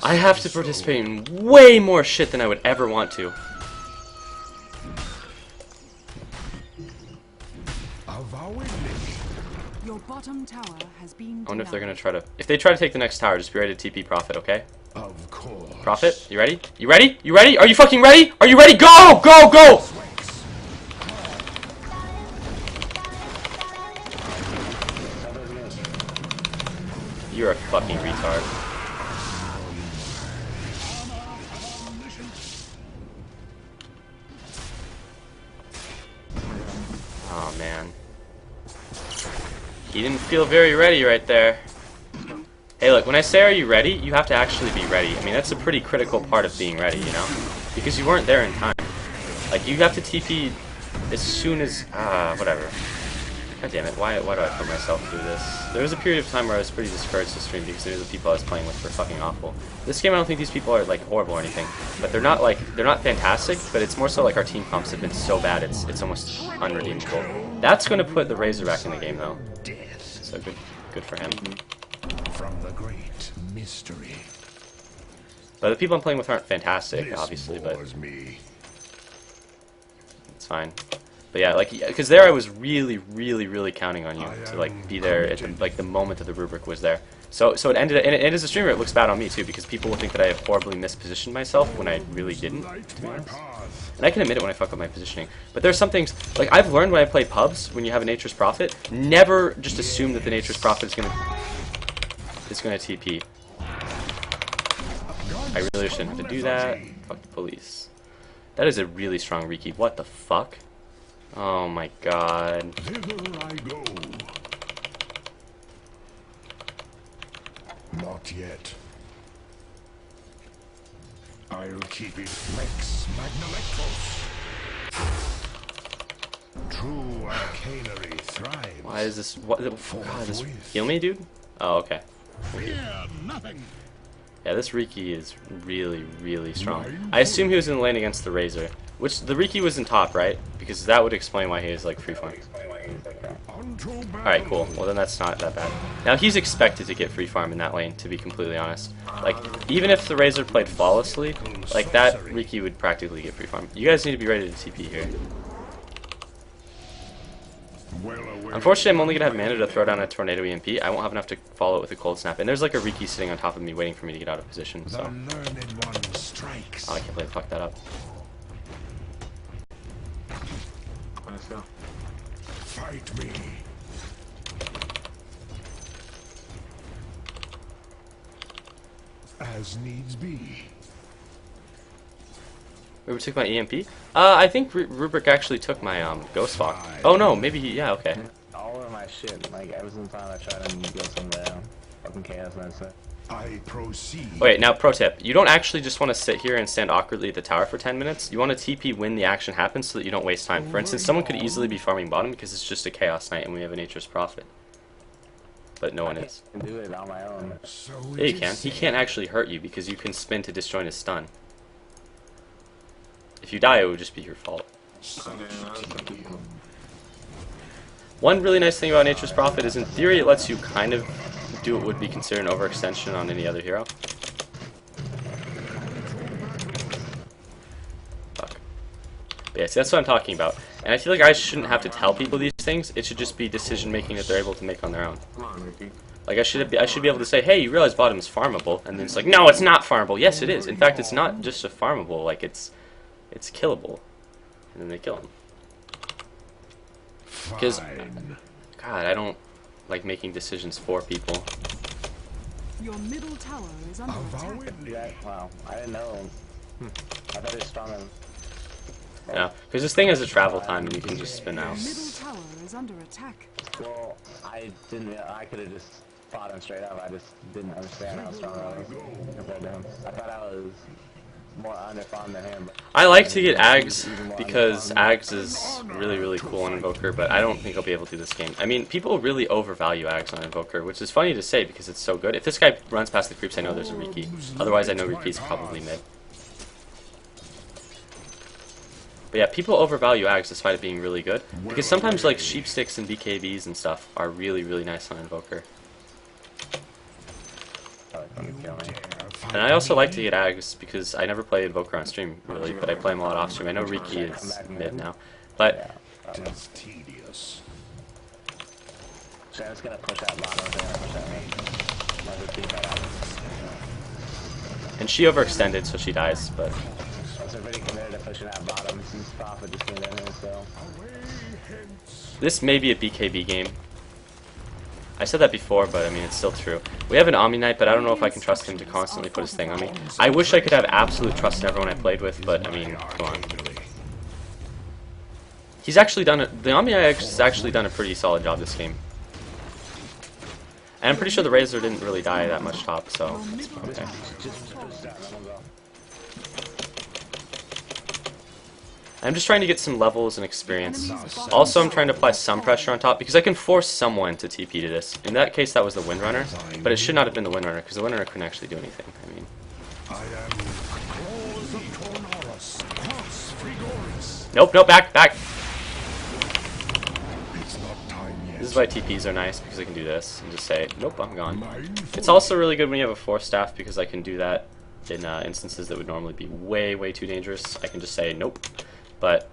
I have to participate in way more shit than I would ever want to. Your bottom tower has been I wonder if they're gonna try to... If they try to take the next tower, just be ready to TP Prophet, okay? Of course. Prophet, you ready? You ready? You ready? Are you fucking ready? Are you ready? Go! Go! Go! You're a fucking retard. Oh man. He didn't feel very ready right there. Hey look, when I say are you ready, you have to actually be ready. I mean, that's a pretty critical part of being ready, you know? Because you weren't there in time. Like, you have to TP as soon as... whatever. God damn it, why do I put myself through this? There was a period of time where I was pretty discouraged to stream because the people I was playing with were fucking awful. This game I don't think these people are like horrible or anything, but they're not fantastic, but it's more so like our team comps have been so bad it's almost unredeemable. That's gonna put the Razor back in the game though. So good for him. From the great mystery. But the people I'm playing with aren't fantastic, obviously, but it's fine. But yeah, like, because there I was really counting on you to like be there at the moment that the rubric was there. So it ended, and as a streamer, it looks bad on me too because people will think that I have horribly mispositioned myself when I really didn't, to be honest. And I can admit it when I fuck up my positioning. But there's some things like I've learned when I play pubs when you have a Nature's Prophet, never just assume that the Nature's Prophet is gonna TP. I really shouldn't have to do that. Fuck the police. That is a really strong Riki. What the fuck? Oh my god. Thither I go. Not yet. I'll keep it Rex Magnalectos. True arcanery thrives. Why is this? What? God, this heal me, dude? Oh, okay. Fear nothing. Yeah, this Riki is really strong. I assume he was in the lane against the Razor. Which, the Riki was in top, right? Because that would explain why he is, like, free farm. Alright, cool. Well, then that's not that bad. Now, he's expected to get free farm in that lane, to be completely honest. Like, even if the Razor played flawlessly, like, that Riki would practically get free farm. You guys need to be ready to TP here. Unfortunately, I'm only going to have mana to throw down a Tornado EMP. I won't have enough to follow it with a Cold Snap. And there's, like, a Riki sitting on top of me waiting for me to get out of position, so... Oh, I can't believe I fucked that up. Let's go. Fight me. As needs be. Rubric took my EMP? I think Rubric actually took my Ghost Walk. Oh no, maybe he, yeah, okay. All of my shit, like every single time I try to go somewhere, fucking chaos and that's it. I proceed. Wait, now pro tip. You don't actually just want to sit here and stand awkwardly at the tower for 10 minutes. You want to TP when the action happens so that you don't waste time. For instance, someone could easily be farming bottom because it's just a Chaos Knight and we have a Nature's Prophet. But no one is. I can do it on my own. So Yeah, you it can. is He can't actually hurt you because you can spin to disjoint his stun. If you die, it would just be your fault. One really nice thing about Nature's Prophet is in theory it lets you kind of do what would be considered an overextension on any other hero. Fuck. But yeah, see, that's what I'm talking about. And I feel like I shouldn't have to tell people these things. It should just be decision making that they're able to make on their own. Come on, Ricky. Like I should be able to say, hey, you realize bottom is farmable, and then it's like, no, it's not farmable. Yes, it is. In fact, it's not just a farmable. Like it's killable, and then they kill him. Because, God, I don't like making decisions for people. Your middle tower is under attack. Yeah, wow, I didn't know. I thought it was stronger. Yeah, because this thing has a travel time, and you can just spin out. Your middle tower is under attack. Well, I didn't. I could have just fought him straight up. I just didn't understand how strong I was compared to him. I thought I was more underfarmed than him. I like to get Ags because Ags is really cool on Invoker, but I don't think I'll be able to this game. I mean, people really overvalue Ags on Invoker, which is funny to say because it's so good. If this guy runs past the creeps, I know there's a Riki. Otherwise, I know Riki's probably mid. But yeah, people overvalue Ags despite it being really good. Because sometimes like Sheep Sticks and BKBs and stuff are really nice on Invoker. And I also like to get Ags because I never play Invoker on stream, really, but I play him a lot off stream. I know Riki is mid now. But It's tedious. So I'm just gonna push that bottom there, push that me. Let her keep that out. and she overextended, so she dies, but So everybody committed to pushing that bottom since Prophet just came in here, so. this may be a BKB game. I said that before, but I mean, it's still true. We have an Omni Knight, but I don't know if I can trust him to constantly put his thing on me. I wish I could have absolute trust in everyone I played with, but I mean, come on. He's actually done it. The Omni Knight has actually done a pretty solid job this game. And I'm pretty sure the Razor didn't really die that much top, so it's okay. I'm just trying to get some levels and experience. Also, I'm trying to apply some pressure on top because I can force someone to TP to this. In that case, that was the Windrunner, but it should not have been the Windrunner because the Windrunner couldn't actually do anything. I mean, nope, back. This is why TPs are nice because I can do this and just say, nope, I'm gone. It's also really good when you have a Force Staff because I can do that in instances that would normally be way too dangerous. I can just say, nope. But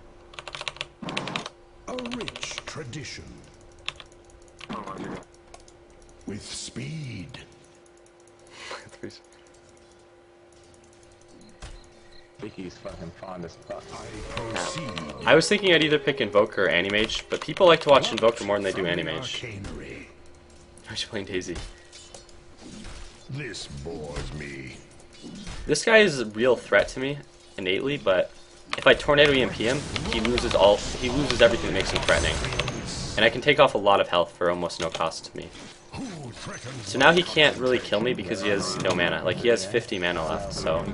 A rich tradition. With speed. Vicky's fucking fond as fuck. I was thinking I'd either pick Invoker or Animage, but people like to watch Invoker more than they do Animage. I'm just playing Daisy. This bores me. This guy is a real threat to me innately, but if I Tornado EMP him, he loses everything that makes him threatening. And I can take off a lot of health for almost no cost to me. So now he can't really kill me because he has no mana. Like, he has 50 mana left, so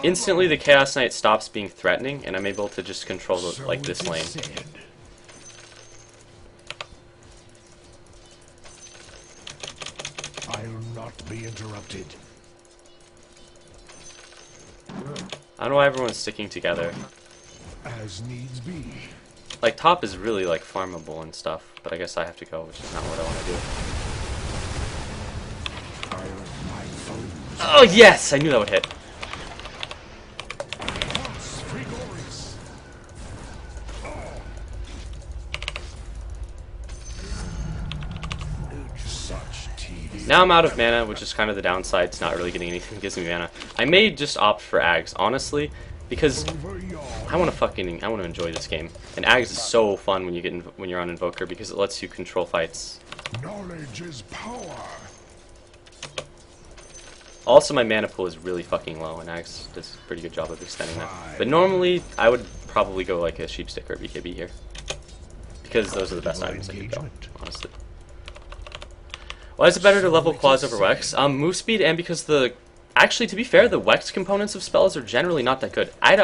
instantly the Chaos Knight stops being threatening, and I'm able to just control like this lane. I'll not be interrupted. I don't know why everyone's sticking together. As needs be. Like, top is really, like, farmable and stuff, but I guess I have to go, which is not what I want to do. Oh, yes! I knew that would hit. Now I'm out of mana, which is kind of the downside to not really getting anything that gives me mana. I may just opt for Ags, honestly, because I want to enjoy this game. And Ags is so fun when you're on Invoker because it lets you control fights. Knowledge is power. Also, my mana pool is really fucking low, and Axe does a pretty good job of extending that. But normally, I would probably go like a Sheep Stick or BKB here. Because those are the best items I could go, honestly. Why is it better to level Quads over Wex? Move speed, and because the... Actually, to be fair, the Wex components of spells are generally not that good. I'd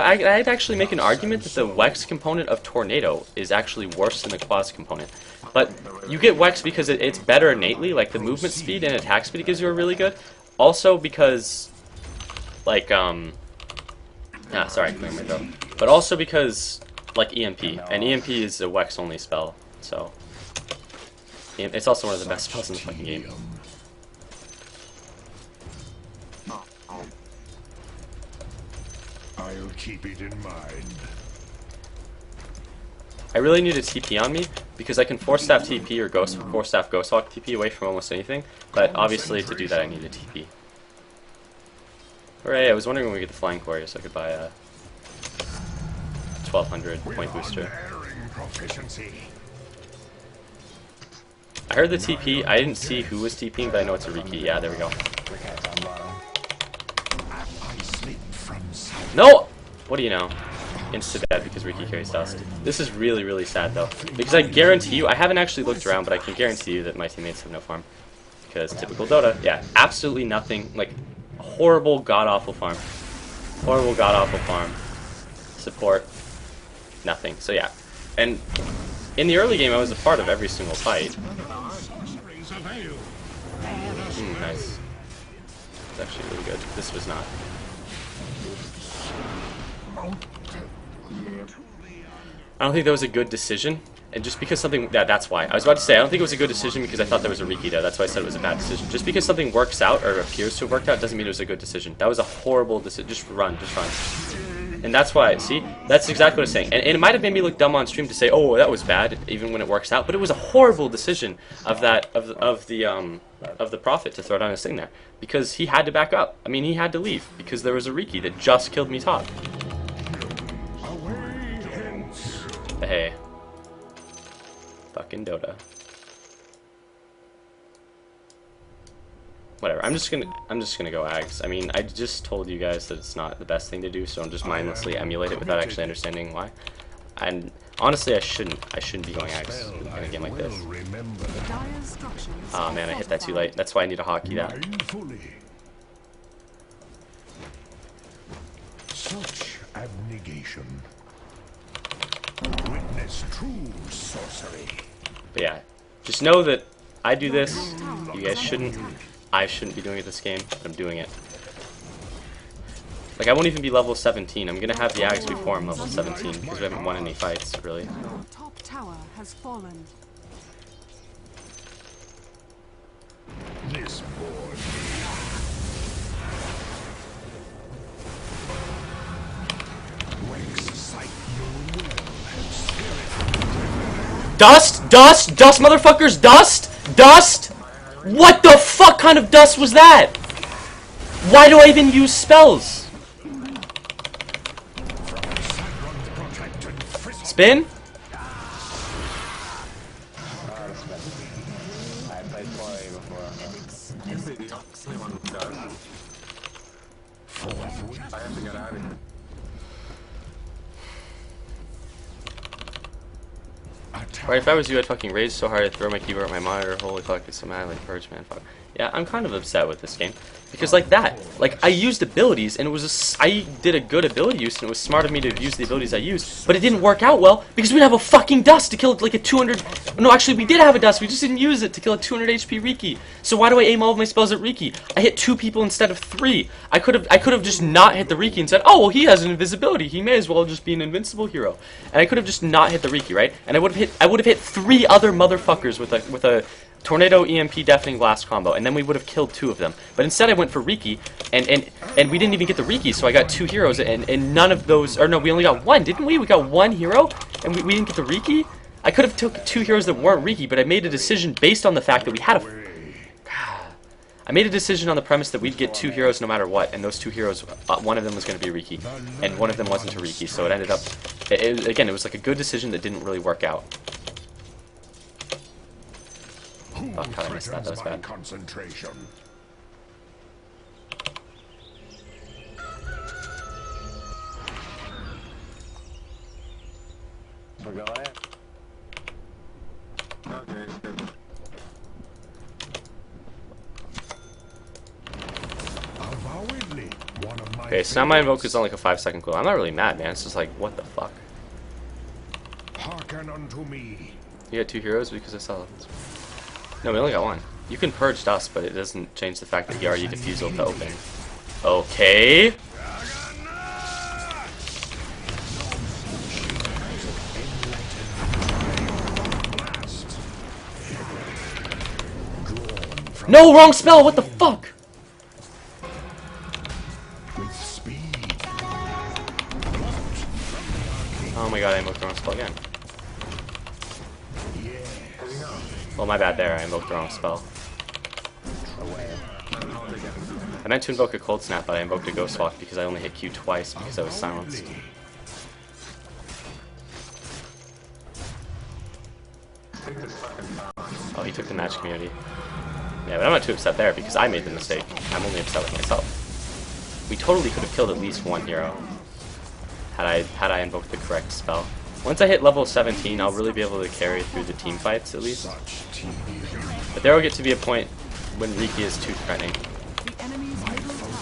actually make an argument that the Wex component of Tornado is actually worse than the Quads component. But you get Wex because it's better innately, like the movement speed and attack speed it gives you are really good. Also because, like, sorry, clearing my throat. But also because, like, EMP. And EMP is a Wex-only spell, so... It's also one of the best spells in the fucking game. I'll keep it in mind. I really need a TP on me, because I can Force Staff TP or Force Staff Ghost Walk TP away from almost anything, but obviously to do that I need a TP. Hooray, I was wondering when we get the Flying Courier so I could buy a 1200 point booster. I heard the TP, I didn't see who was TPing, but I know it's a Riki. Yeah, there we go. No! What do you know? Insta-dead because Riki carries dust. This is really, really sad though. Because I guarantee you, I haven't actually looked around, but I can guarantee you that my teammates have no farm. Because typical Dota, yeah, absolutely nothing. Like, horrible, god-awful farm. Horrible, god-awful farm. Support. Nothing. So yeah. And in the early game, I was a part of every single fight. Nice. It's actually really good. This was not. I don't think that was a good decision, and just because something... Yeah, that's why. I was about to say, I don't think it was a good decision because I thought there was a Riki there. That's why I said it was a bad decision. Just because something works out, or appears to have worked out, doesn't mean it was a good decision. That was a horrible decision. Just run, just run. And that's why, see? That's exactly what I'm saying. And it might have made me look dumb on stream to say, oh, that was bad, even when it works out, but it was a horrible decision of that, of the Prophet to throw down his thing there. Because he had to back up. I mean, he had to leave, because there was a Riki that just killed me top. Hey. Fucking Dota. Whatever. I'm just gonna go Ags. I mean, I just told you guys that it's not the best thing to do, so I'm just mindlessly emulate it without actually understanding why. And honestly, I shouldn't be going Ags in a game like this. Oh man, I hit that too late. That's why I need to hotkey that. Such abnegation. Witness true sorcery. But yeah, just know that I do this. You guys shouldn't. I shouldn't be doing it this game, but I'm doing it. Like, I won't even be level 17. I'm gonna have the Ags before I'm level 17 because we haven't won any fights, really. Your top tower has fallen. This boy. Dust! Dust! Dust, motherfuckers! Dust! Dust! What the fuck kind of dust was that? Why do I even use spells? Spin? I played 4A before. I have to get out of here. Right, if I was you, I'd fucking rage so hard I'd throw my keyboard at my monitor. Holy fuck, it's so mad, like purge, man, fuck. Yeah, I'm kind of upset with this game. Because like that, like I used abilities and it was I did a good ability use and it was smart of me to have used the abilities I used, but it didn't work out well because we didn't have a fucking dust to kill like a 200, no actually we did have a dust, we just didn't use it to kill a 200 HP Riki. So why do I aim all of my spells at Riki? I hit 2 people instead of 3. I could have just not hit the Riki and said, oh well he has an invisibility, he may as well just be an invincible hero. And I could have just not hit the Riki, right? And I would have hit 3 other motherfuckers with a Tornado, EMP, Deafening Blast combo, and then we would have killed 2 of them. But instead I went for Riki, and we didn't even get the Riki, so I got 2 heroes, and none of those, or no, we only got 1, didn't we? We got 1 hero, and we didn't get the Riki? I could have took 2 heroes that weren't Riki, but I made a decision based on the fact that we had I made a decision on the premise that we'd get 2 heroes no matter what, and those 2 heroes, one of them was going to be a Riki, and one of them wasn't a Riki, so it ended up, again, it was like a good decision that didn't really work out. Oh, God, I missed that. That was bad. Concentration. going in. Okay, good. Avowedly, one of my Okay, so now my invoke is on like a 5-second cooldown. I'm not really mad, man. It's just like, what the fuck? hearken unto me. You got 2 heroes because I saw this. No, we only got 1. You can purge dust, but it doesn't change the fact that you already defusal to open. Okay. No, wrong spell. What the fuck? With speed. Oh my god, I invoked the wrong spell again. Yes. Well, my bad there. I invoked the wrong spell. I meant to invoke a cold snap, but I invoked a ghost walk because I only hit Q twice because I was silenced. Oh, he took the match community. Yeah, but I'm not too upset there because I made the mistake. I'm only upset with myself. We totally could have killed at least 1 hero had I invoked the correct spell. Once I hit level 17, I'll really be able to carry through the team fights at least. But there will get to be a point when Riki is too threatening. The enemy's middle tower.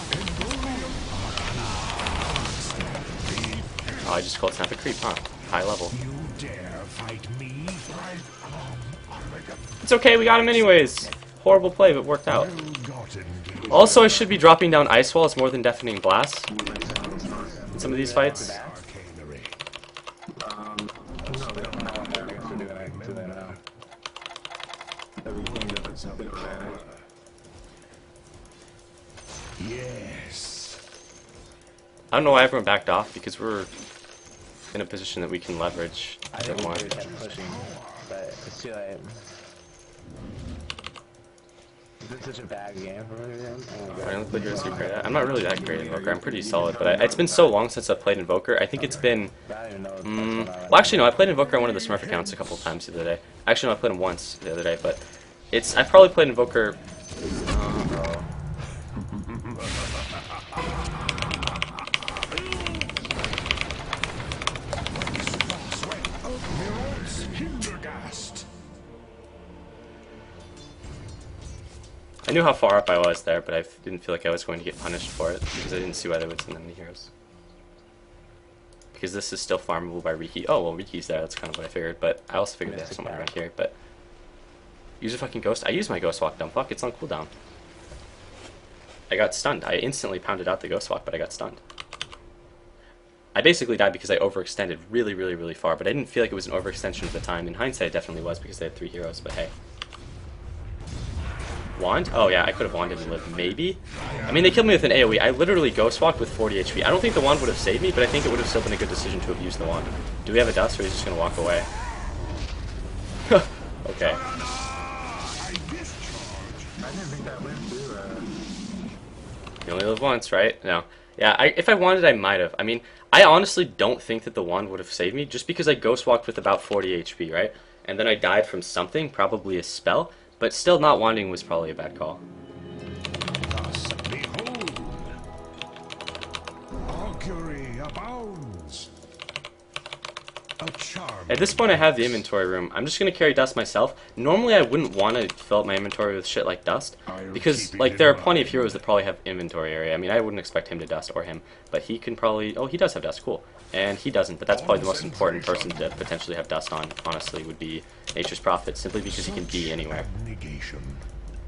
Oh, I just cold snap a creep, huh? High level. You dare fight me? It's okay, we got him anyways. Horrible play, but worked out. Well-gotten gain. Also, I should be dropping down ice walls more than deafening blasts in some of these fights. Arcanery. No, they don't know what they're doing it to them now. Yes. I don't know why everyone backed off because we're in a position that we can leverage I a think bit more. we kept pushing, but it's too late. Is this such a bad game for me again? Oh my I god. don't play Heroes Who Great. I'm not really that great at Invoker. I'm pretty solid, but it's been so long since I've played Invoker. I think it's been. I don't even know what's going on. Well, actually, no. I played Invoker on one of the Smurf accounts a couple times the other day. Actually, no, I played him once the other day, but I've probably played Invoker. Hindergast. I knew how far up I was there, but I didn't feel like I was going to get punished for it because I didn't see why they would send that many heroes. Because this is still farmable by Riki. Oh, well, Riki's there. That's kind of what I figured, but I also figured there's someone around here. But use a fucking ghost. I used my ghost walk. Dumb fuck. It's on cooldown. I got stunned. I instantly pounded out the ghost walk, but I got stunned. I basically died because I overextended really, really, really far, but I didn't feel like it was an overextension at the time. In hindsight, it definitely was because they had 3 heroes, but hey. Wand? Oh yeah, I could have wanded and lived, maybe? I mean, they killed me with an AoE. I literally ghost walked with 40 HP. I don't think the wand would have saved me, but I think it would have still been a good decision to have used the wand. Do we have a dust, or is he just going to walk away? Okay. You only live once, right? No. Yeah, if I wanted, I might have. I mean, I honestly don't think that the wand would have saved me, just because I ghost walked with about 40 HP, right? And then I died from something, probably a spell, but still not wanding was probably a bad call. Thus, behold. Augury abounds. A charm. At this point, I have the inventory room. I'm just going to carry dust myself. Normally, I wouldn't want to fill up my inventory with shit like dust, because like there are plenty of heroes that probably have inventory area. I mean, I wouldn't expect him to dust or him, but he can probably... Oh, he does have dust. Cool. And he doesn't, but that's probably the most important person to potentially have dust on, honestly, would be Nature's Prophet, simply because he can be anywhere. Negation.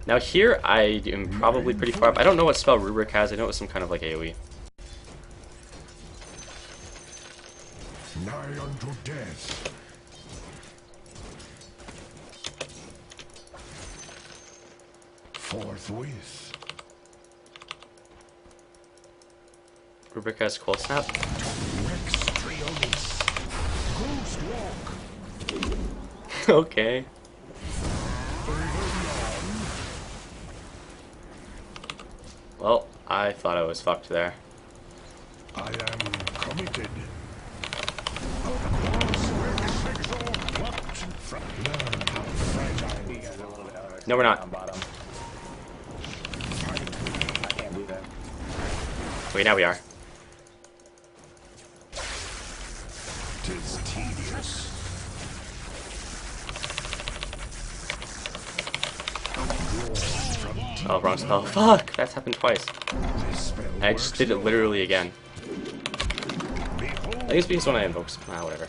Now here, I am probably pretty far up. I don't know what spell Rubric has. I know it was some kind of like AoE. Nigh unto death. Forthwith. Rubric has Cold Snap. Rex Trionis. Ghost walk. Okay. Well, I thought I was fucked there. I am committed. No, we're not. On bottom. I can't do that. Wait, now we are. Tis tedious. Oh, wrong spell. Fuck! That's happened twice. I just did it literally again. I think it's because when I invoke... Ah, whatever.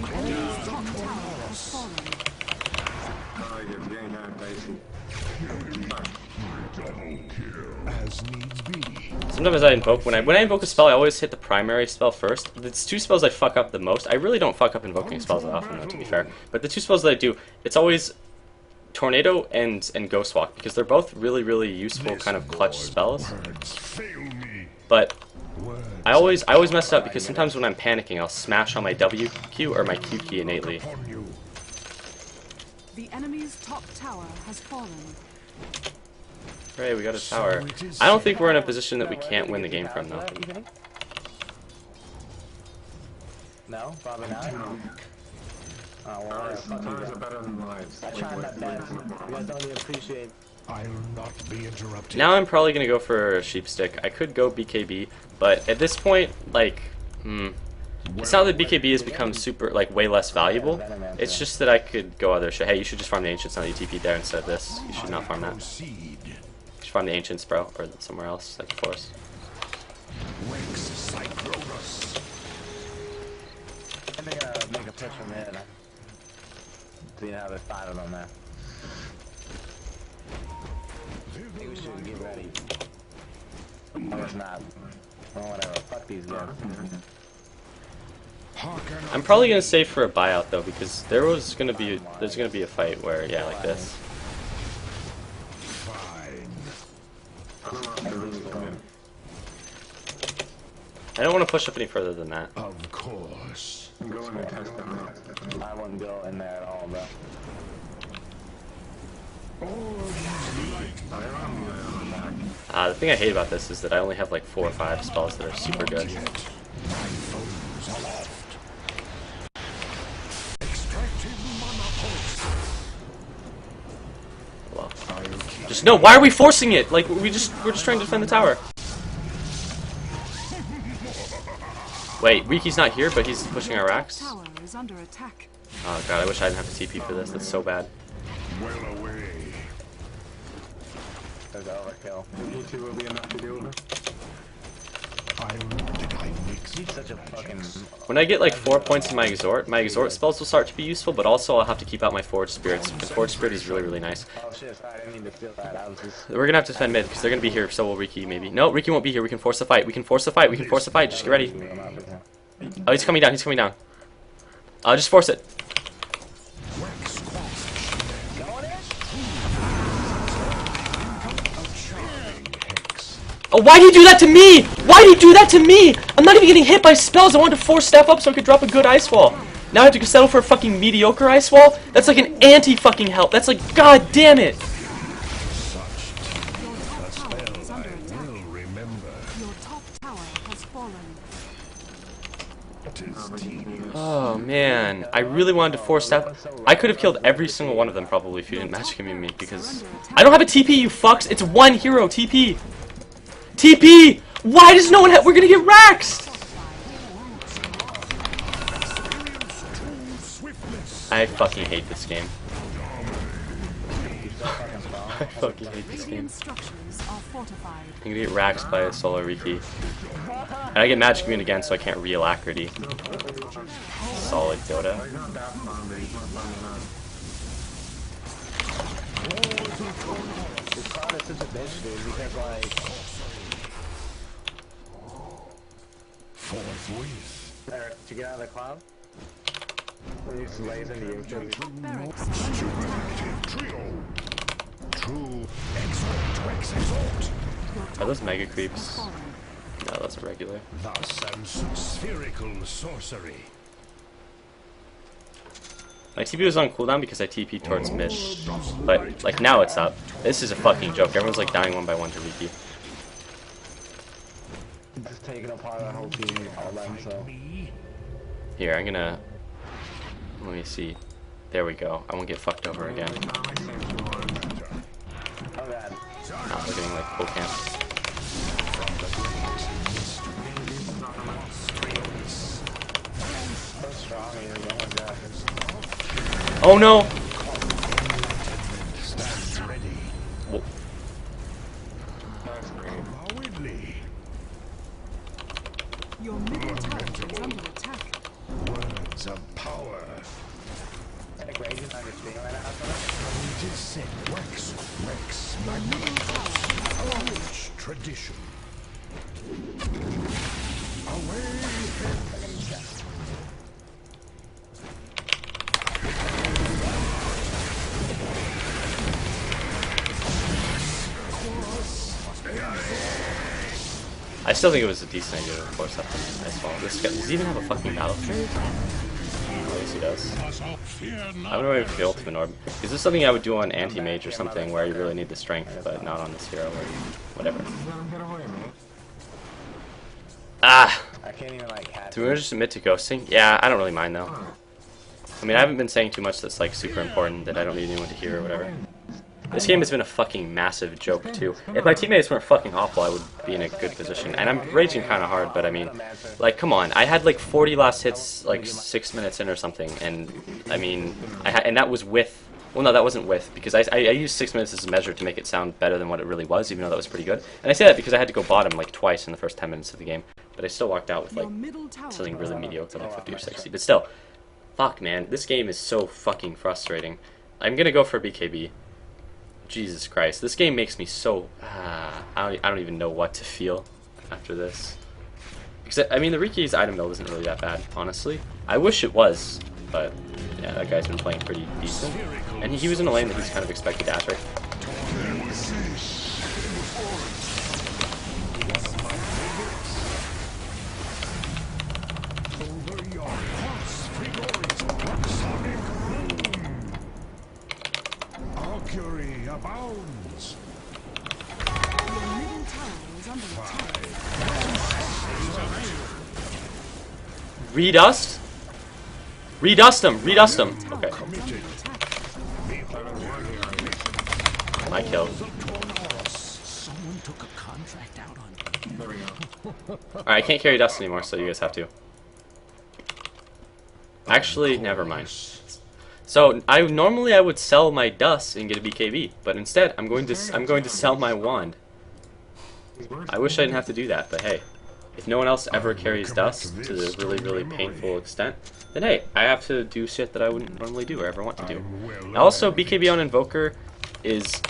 The enemy's top tower has fallen. Oh, you're getting that basic. As needs be. Sometimes I invoke... When I invoke a spell, I always hit the primary spell first. It's two spells I fuck up the most. I really don't fuck up invoking spells that often, though, to be fair. But the two spells that I do, it's always... Tornado and Ghost Walk, because they're both really, really useful kind of clutch spells. But I always mess it up because sometimes when I'm panicking, I'll smash on my W key or my Q key innately. The enemy's top tower has fallen. Hooray, we got a tower. I don't think we're in a position that we can't win the game from, though. No, probably not. Oh, well, Sometimes are better than lives. I try my best. You guys don't even appreciate. I'll not be interrupted. Now I'm probably gonna go for a sheep stick. I could go BKB, but at this point, like, it's not that BKB has become super, like, way less valuable. It's just that I could go other shit. Hey, you should just farm the ancients, not you TP there instead of this. You should not farm that. You should farm the ancients, bro, or somewhere else, like the forest. And they're gonna make a push from there. So you have a 5 of them there. I think we should get ready. Oh, it's not. Well, whatever. Fuck these guys. I'm probably gonna save for a buyout though, because there's gonna be a fight where, yeah, like this. I don't want to push up any further than that. Of course. I'm going to test them out. I wouldn't go in there at all, bro. The thing I hate about this is that I only have like 4 or 5 spells that are super good. Well, just no. Why are we forcing it? Like we're just trying to defend the tower. Wait, Riki's not here, but he's pushing our racks. Tower is under attack. Oh god, I wish I didn't have to TP for this. That's so bad. Well away. There's overkill. You two will be enough to deal with it. Did I mix He's such a fucking... When I get like 4 points in my exhort spells will start to be useful, but also I'll have to keep out my forge spirits. The forge spirit is really, really nice. Oh shit, sorry, I didn't mean to steal that. I was just... We're gonna have to defend mid because they're gonna be here. So will Riki maybe. No, Riki won't be here. We can force the fight. We can force the fight. We can force the fight. Just get ready. Oh, he's coming down. He's coming down. Just force it. Oh, why do you do that to me? Why do you do that to me? I'm not even getting hit by spells. I wanted to force staff up so I could drop a good ice wall. Now I have to settle for a fucking mediocre ice wall? That's like an anti-fucking help. That's like, god damn it. Your top tower is under attack. will remember? Your top tower has fallen. Oh man, I really wanted to force staff. I could have killed every single one of them probably if you didn't magic immune me because I don't have a TP, you fucks. It's one hero TP. TP! Why does no one have... We're gonna get raxed! I fucking hate this game. I fucking hate this game. Radiant structures are fortified. I'm gonna get raxed by a solo Riki. And I get magic immune again so I can't re-alacrity. Solid Dota. He's not that fun, but he's not fun enough. This cloud is such a bitch, dude, because like... Forthwith. Eric, did you get out of the cloud? When you just lays into you. Barracks are under attack. Trio. True. Exalt. Are those mega creeps? No, that's a regular. Thus and spherical sorcery. My TP was on cooldown because I TP towards mid. But, like, now it's up. This is a fucking joke. Everyone's, like, dying one by one to Riki. Just taking apart our whole team all by himself. Here, I'm gonna... Let me see. There we go. I won't get fucked over again. Oh god. Now we're getting, like, full camp. So strong here, oh my god. Oh no! Your middle tower is under attack. Words of power. Any raging on your screen right now? It is said wax, rex, Your middle tower has fallen. rich tradition. Away, I still think it was a decent idea to force up the ice wall. This guy, does he even have a fucking battle trade? Oh, yes, he does. I wonder if the ultimate orb. Is this something I would do on anti-mage or something where you really need the strength, but not on this hero or whatever? Let him get away, man. Ah! I can't even like catch Do we just admit to ghosting? Yeah, I don't really mind though. I mean, I haven't been saying too much that's like super important that I don't need anyone to hear or whatever. This game has been a fucking massive joke too. If my teammates weren't fucking awful, I would be in a good position. And I'm raging kind of hard, but I mean, like, come on. I had like 40 last hits like 6 minutes in or something, and I mean, and that was with. Well, no, that wasn't with, because I used 6 minutes as a measure to make it sound better than what it really was, even though that was pretty good. And I say that because I had to go bottom like twice in the first 10 minutes of the game, but I still walked out with Your like middle tower something is really under mediocre, like attack. 50 or 60. But still, fuck, man, this game is so fucking frustrating. I'm gonna go for BKB. Jesus Christ, this game makes me so. I don't even know what to feel after this. Except, I mean, the Riki's item build isn't really that bad, honestly. I wish it was, but yeah, that guy's been playing pretty decent. And he was in a lane that he's kind of expected to right? over your horse, Frigori's sonic boom. Augury abounds. Your middle tower is under attack. Redust? Redust him! Redust him! Tower Okay, is under attack. my kill. Someone took a contract out on There we go. Alright, I can't carry dust anymore, so you guys have to. Actually, never mind. So I would sell my dust and get a BKB, but instead I'm going to sell my wand. I wish I didn't have to do that, but hey, if no one else ever carries dust to the really painful extent, then hey, I have to do shit that I wouldn't normally do or ever want to do. Also, BKB on Invoker it's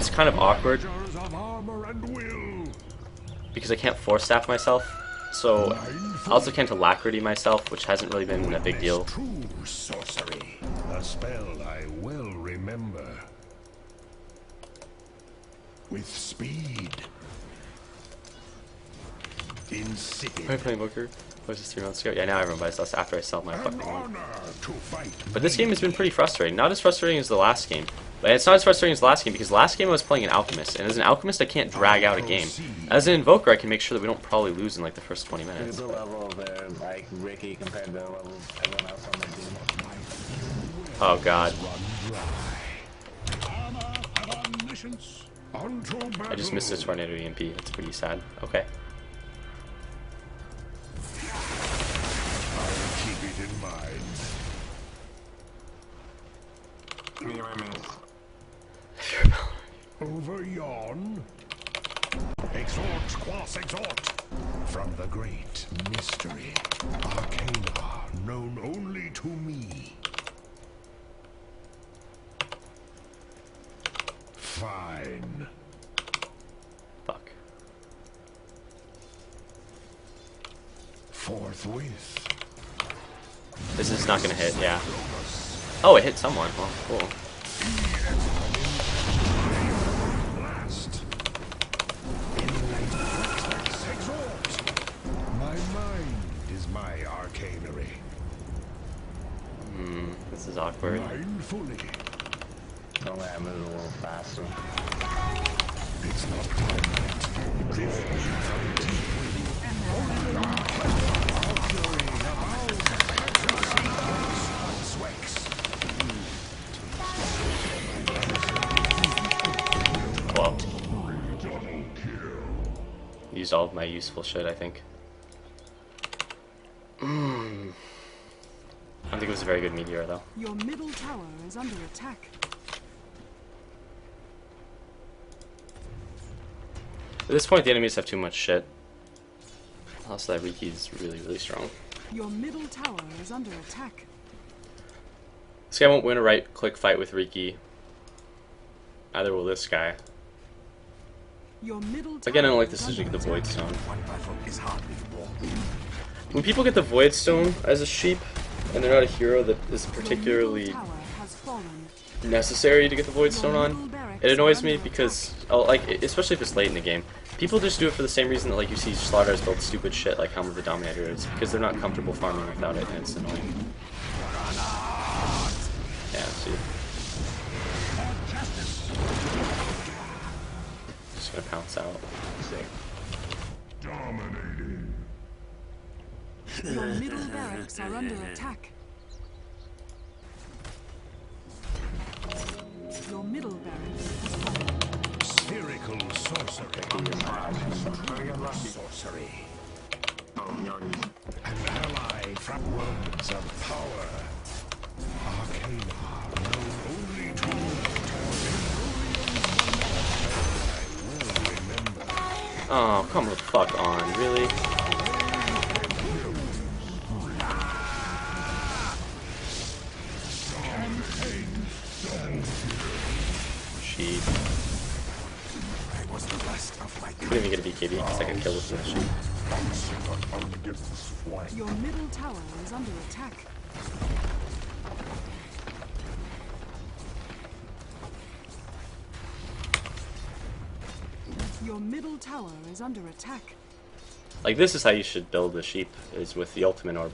kind of awkward Of armor and will. because I can't force staff myself. So I also can't alacrity myself, which hasn't really been a big deal. True sorcery. A spell I well remember. With speed. Insipid. Am I playing Invoker? Was this 3 months ago? Yeah, now everyone buys dust after I sell my An fucking one. honor to fight. But this game has been pretty frustrating. Not as frustrating as the last game. But it's not as frustrating as the last game because last game I was playing an Alchemist, and as an Alchemist I can't drag out a game. As an Invoker I can make sure that we don't probably lose in like the first 20 Look at minutes. the level of their, like, Ricky compared to the level of everyone else on their team. Oh god. Armor of omniscience. Unto battle. I just missed this Tornado EMP. That's pretty sad. Okay. I'll keep it in mind. Me and my mace. Over yon. Exhort, quas exhort. From the great mystery, arcana known only to me. Fine. Fuck. Forthwith. This is not gonna hit, yeah. Oh, it hit someone. Well, cool. Blast. Exhort. My mind is my arcanery. This is awkward. Mindfully. Only I move a little faster. It's not permanent. This Well. Used all of my useful shit, I think. I don't think it was a very good meteor, though. Your middle tower is under attack. At this point, the enemies have too much shit. Also, that Riki is really, really strong. Your middle tower is under attack. This guy won't win a right-click fight with Riki. Neither will this guy. Your middle tower Again, I don't like the is decision to under get the Void attack. Stone. When people get the Void Stone as a sheep, and they're not a hero that is Your particularly middle tower has fallen. necessary to get the Void Stone Your on, middle barracks it annoys are me under because, like, especially if it's late in the game, people just do it for the same reason that, like, you see Slaughters build stupid shit like Helm of the Dominator. It's because they're not comfortable farming without it, and it's annoying. Yeah, see. Just gonna pounce out. Dominating. Your middle barracks are under attack. Your middle barracks has fallen. Spherical sorcery. Gotta get lucky. Sorcery. Oh, he already. An ally from worlds of power. Arcana known only to I will remember. Oh, come the fuck on, really? Sheep. Couldn't even get a BKB because I got killed with the sheep. Your middle tower is under attack. Your middle tower is under attack. Like, this is how you should build a sheep, is with the ultimate orb.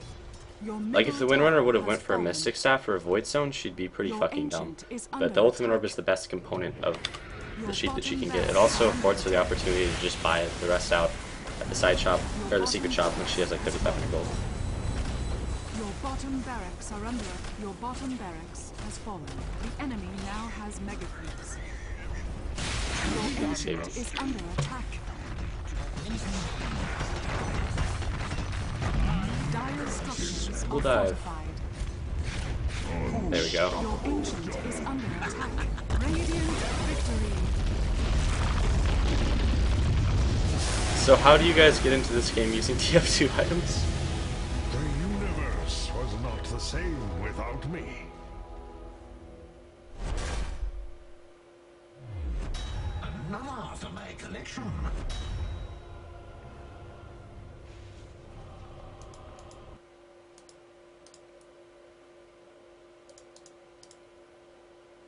Your Like, if the middle Windrunner tower would have has went for a fallen. Mystic Staff or a Void Stone, she'd be pretty Your fucking dumb. ancient is But under the ultimate orb attack. is the best component of the Your sheep that she can bottom get. It barracks also is affords her the under opportunity to just buy the rest out at the side shop, or the secret shop, when she has like 3,500 gold. Your bottom barracks are under. Your bottom barracks has fallen. The enemy now has mega creeps. Your ancient is under attack. Dire structures We'll are dive. fortified. There we go. Your ancient is under attack. Radiant victory. So how do you guys get into this game using TF2 items? The universe was not the same without me. Another for my collection.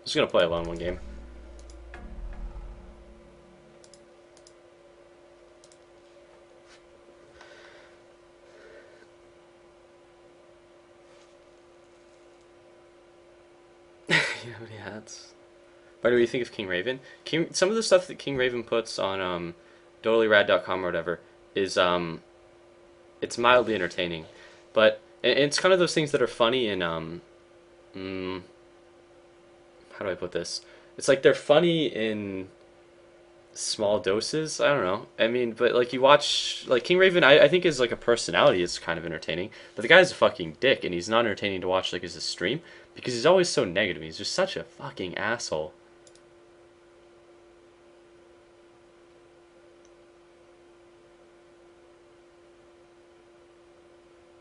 Just gonna play alone one game. You have any hats? By the way, what do you think of King Raven? Some of the stuff that King Raven puts on totallyRad.com or whatever is it's mildly entertaining, but it's kind of those things that are funny and how do I put this? It's like they're funny in small doses. I don't know. I mean, but like you watch like King Raven, I think is like a personality is kind of entertaining, but the guy's a fucking dick, and he's not entertaining to watch like as a stream because he's always so negative. He's just such a fucking asshole.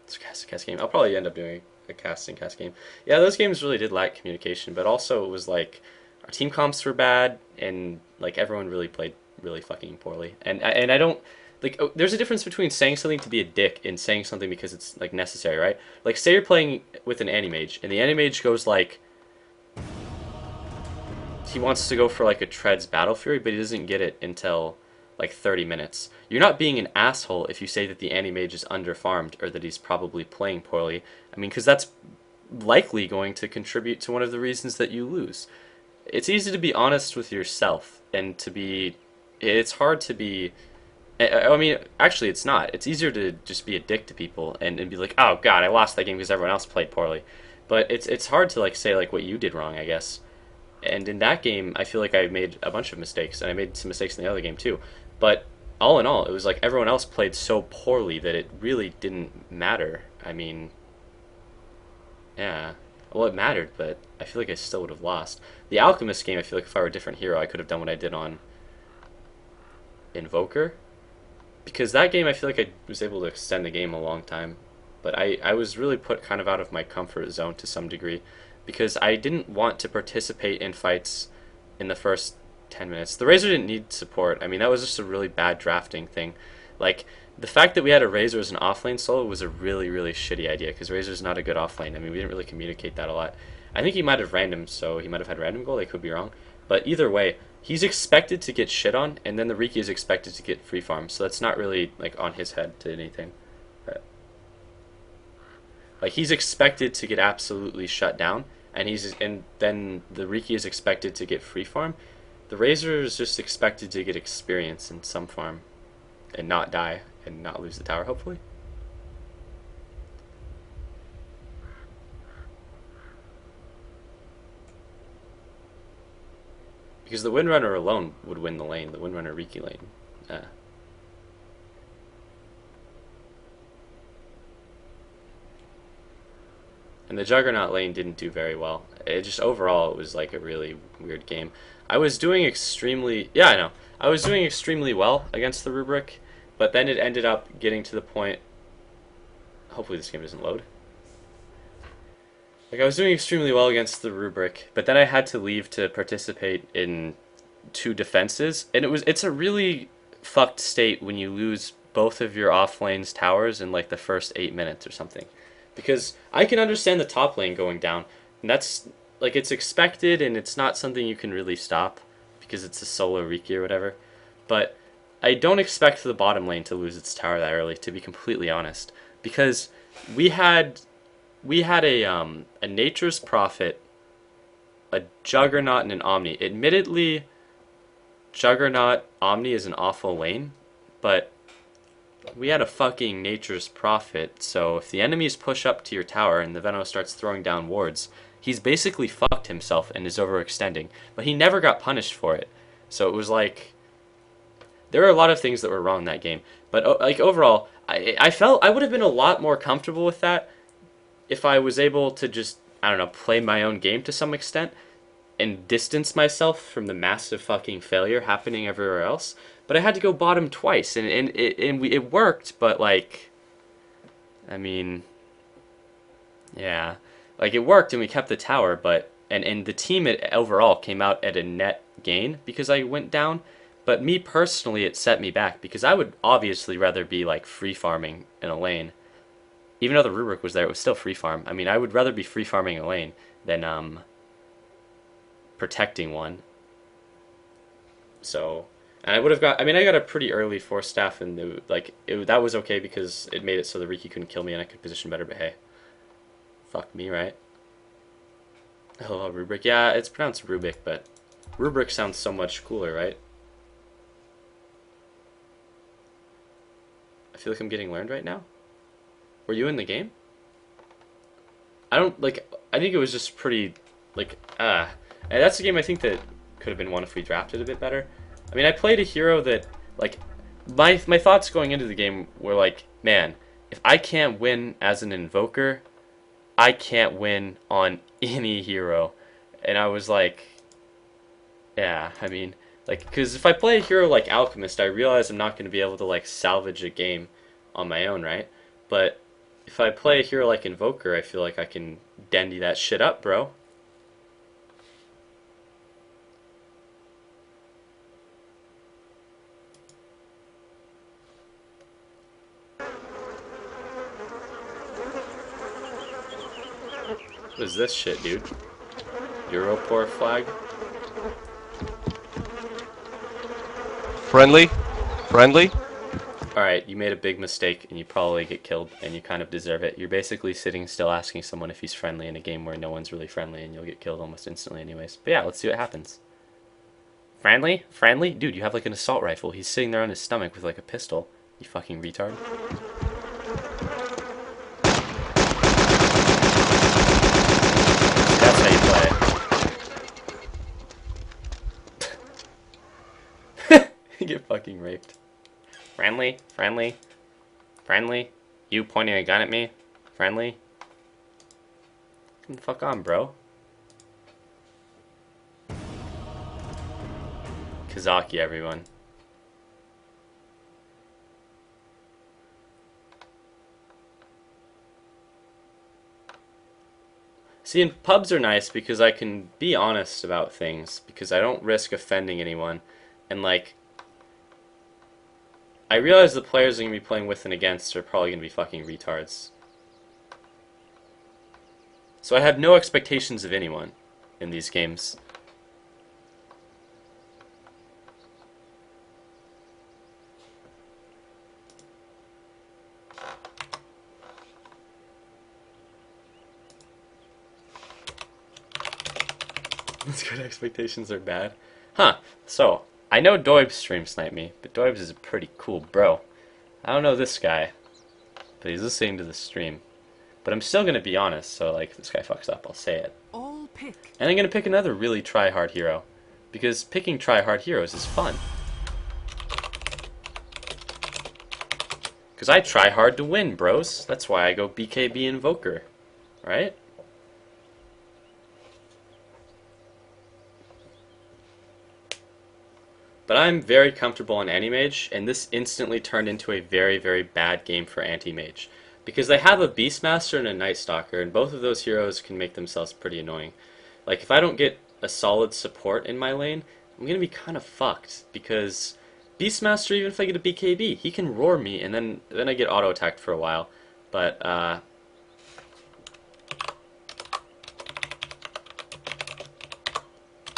It's a cast game. I'll probably end up doing a cast game. Yeah, those games really did lack communication, but also it was like our team comps were bad, and like everyone really played really fucking poorly. And I don't like. There's a difference between saying something to be a dick and saying something because it's like necessary, right? Like say you're playing with an Animage, and the Animage goes like he wants to go for like a Treads Battle Fury, but he doesn't get it until like 30 minutes. You're not being an asshole if you say that the Animage is underfarmed or that he's probably playing poorly. I mean, because that's likely going to contribute to one of the reasons that you lose. It's easy to be honest with yourself and to be... It's hard to be... I mean, actually it's not. It's easier to just be a dick to people and be like, oh god, I lost that game because everyone else played poorly. But it's hard to like say like what you did wrong, I guess. And in that game, I feel like I made a bunch of mistakes, and I made some mistakes in the other game too. But all in all, it was like everyone else played so poorly that it really didn't matter. I mean, yeah. Well, it mattered, but I feel like I still would have lost. The Alchemist game, I feel like if I were a different hero, I could have done what I did on Invoker. because that game I feel like I was able to extend the game a long time, but I was really put kind of out of my comfort zone to some degree because I didn't want to participate in fights in the first 10 minutes. The Razor didn't need support. I mean, that was just a really bad drafting thing. Like, the fact that we had a Razor as an offlane solo was a really, really shitty idea because Razor's not a good offlane. I mean, we didn't really communicate that a lot. I think he might have random, so he might have had random gold. I could be wrong. But either way, he's expected to get shit on, and then the Riki is expected to get free farm. So that's not really, like, on his head to anything. But, like, he's expected to get absolutely shut down, and then the Riki is expected to get free farm. The Razor is just expected to get experience in some farm and not die and not lose the tower, hopefully. Because the Windrunner alone would win the lane, the Windrunner Riki lane. And the Juggernaut lane didn't do very well. It just overall it was like a really weird game. I was doing extremely I was doing extremely well against the Rubric, but then it ended up getting to the point. Hopefully this game doesn't load. Like I was doing extremely well against the Rubric, but then I had to leave to participate in 2 defenses, and it's a really fucked state when you lose both of your off lane's towers in like the first 8 minutes or something. Because I can understand the top lane going down, and that's, like, it's expected, and it's not something you can really stop, because it's a solo Riki or whatever. But I don't expect the bottom lane to lose its tower that early, to be completely honest. Because we had a Nature's Prophet, a Juggernaut, and an Omni. Admittedly, Juggernaut Omni is an awful lane, but we had a fucking Nature's Prophet, so if the enemies push up to your tower and the Venom starts throwing down wards, he's basically fucked himself and is overextending. But he never got punished for it. So it was like, there were a lot of things that were wrong in that game. But like overall, I felt I would have been a lot more comfortable with that if I was able to just, I don't know, play my own game to some extent and distance myself from the massive fucking failure happening everywhere else. But I had to go bottom twice, and it worked, but like, I mean, yeah, like it worked and we kept the tower, but and the team overall came out at a net gain because I went down. But me personally, it set me back because I would obviously rather be like free farming in a lane. Even though the Rubric was there, it was still free farm. I mean, I would rather be free farming a lane than protecting one. So, and I would have got, I mean, I got a pretty early 4 staff, and that was okay because it made it so the Riki couldn't kill me and I could position better, but hey. Fuck me, right? Oh, Rubric. Yeah, it's pronounced Rubik, but Rubric sounds so much cooler, right? I feel like I'm getting learned right now. Were you in the game? I think it was just pretty, and that's a game I think that could have been one if we drafted a bit better. I mean, I played a hero that, like, my thoughts going into the game were like, man, if I can't win as an Invoker, I can't win on any hero. And I was like, yeah, I mean, like, because if I play a hero like Alchemist, I realize I'm not going to be able to, like, salvage a game on my own, right? But if I play a hero like Invoker, I feel like I can dandy that shit up, bro. What is this shit, dude? Europort flag? Friendly? Friendly? Alright, you made a big mistake and you probably get killed and you kind of deserve it. You're basically sitting still asking someone if he's friendly in a game where no one's really friendly and you'll get killed almost instantly anyways. But yeah, let's see what happens. Friendly? Friendly? Dude, you have like an assault rifle. He's sitting there on his stomach with like a pistol. You fucking retard. That's how you play. You get fucking raped. Friendly? Friendly? Friendly? You pointing a gun at me? Friendly? Come the fuck on, bro. Kazaki, everyone. See, and pubs are nice because I can be honest about things, because I don't risk offending anyone, and like, I realize the players I'm going to be playing with and against are probably going to be fucking retards. So I have no expectations of anyone in these games. That's good, expectations are bad. Huh, so, I know Doibs stream sniped me, but Doibs is a pretty cool bro. I don't know this guy, but he's listening to the stream. But I'm still gonna be honest, so like, if this guy fucks up, I'll say it. All pick. And I'm gonna pick another really try-hard hero, because picking try-hard heroes is fun. Because I try hard to win, bros. That's why I go BKB Invoker, right? But I'm very comfortable in Anti-Mage, and this instantly turned into a very, very bad game for Anti-Mage. Because they have a Beastmaster and a Night Stalker, and both of those heroes can make themselves pretty annoying. Like, if I don't get a solid support in my lane, I'm going to be kind of fucked. Because Beastmaster, even if I get a BKB, he can roar me, and then I get auto-attacked for a while. But,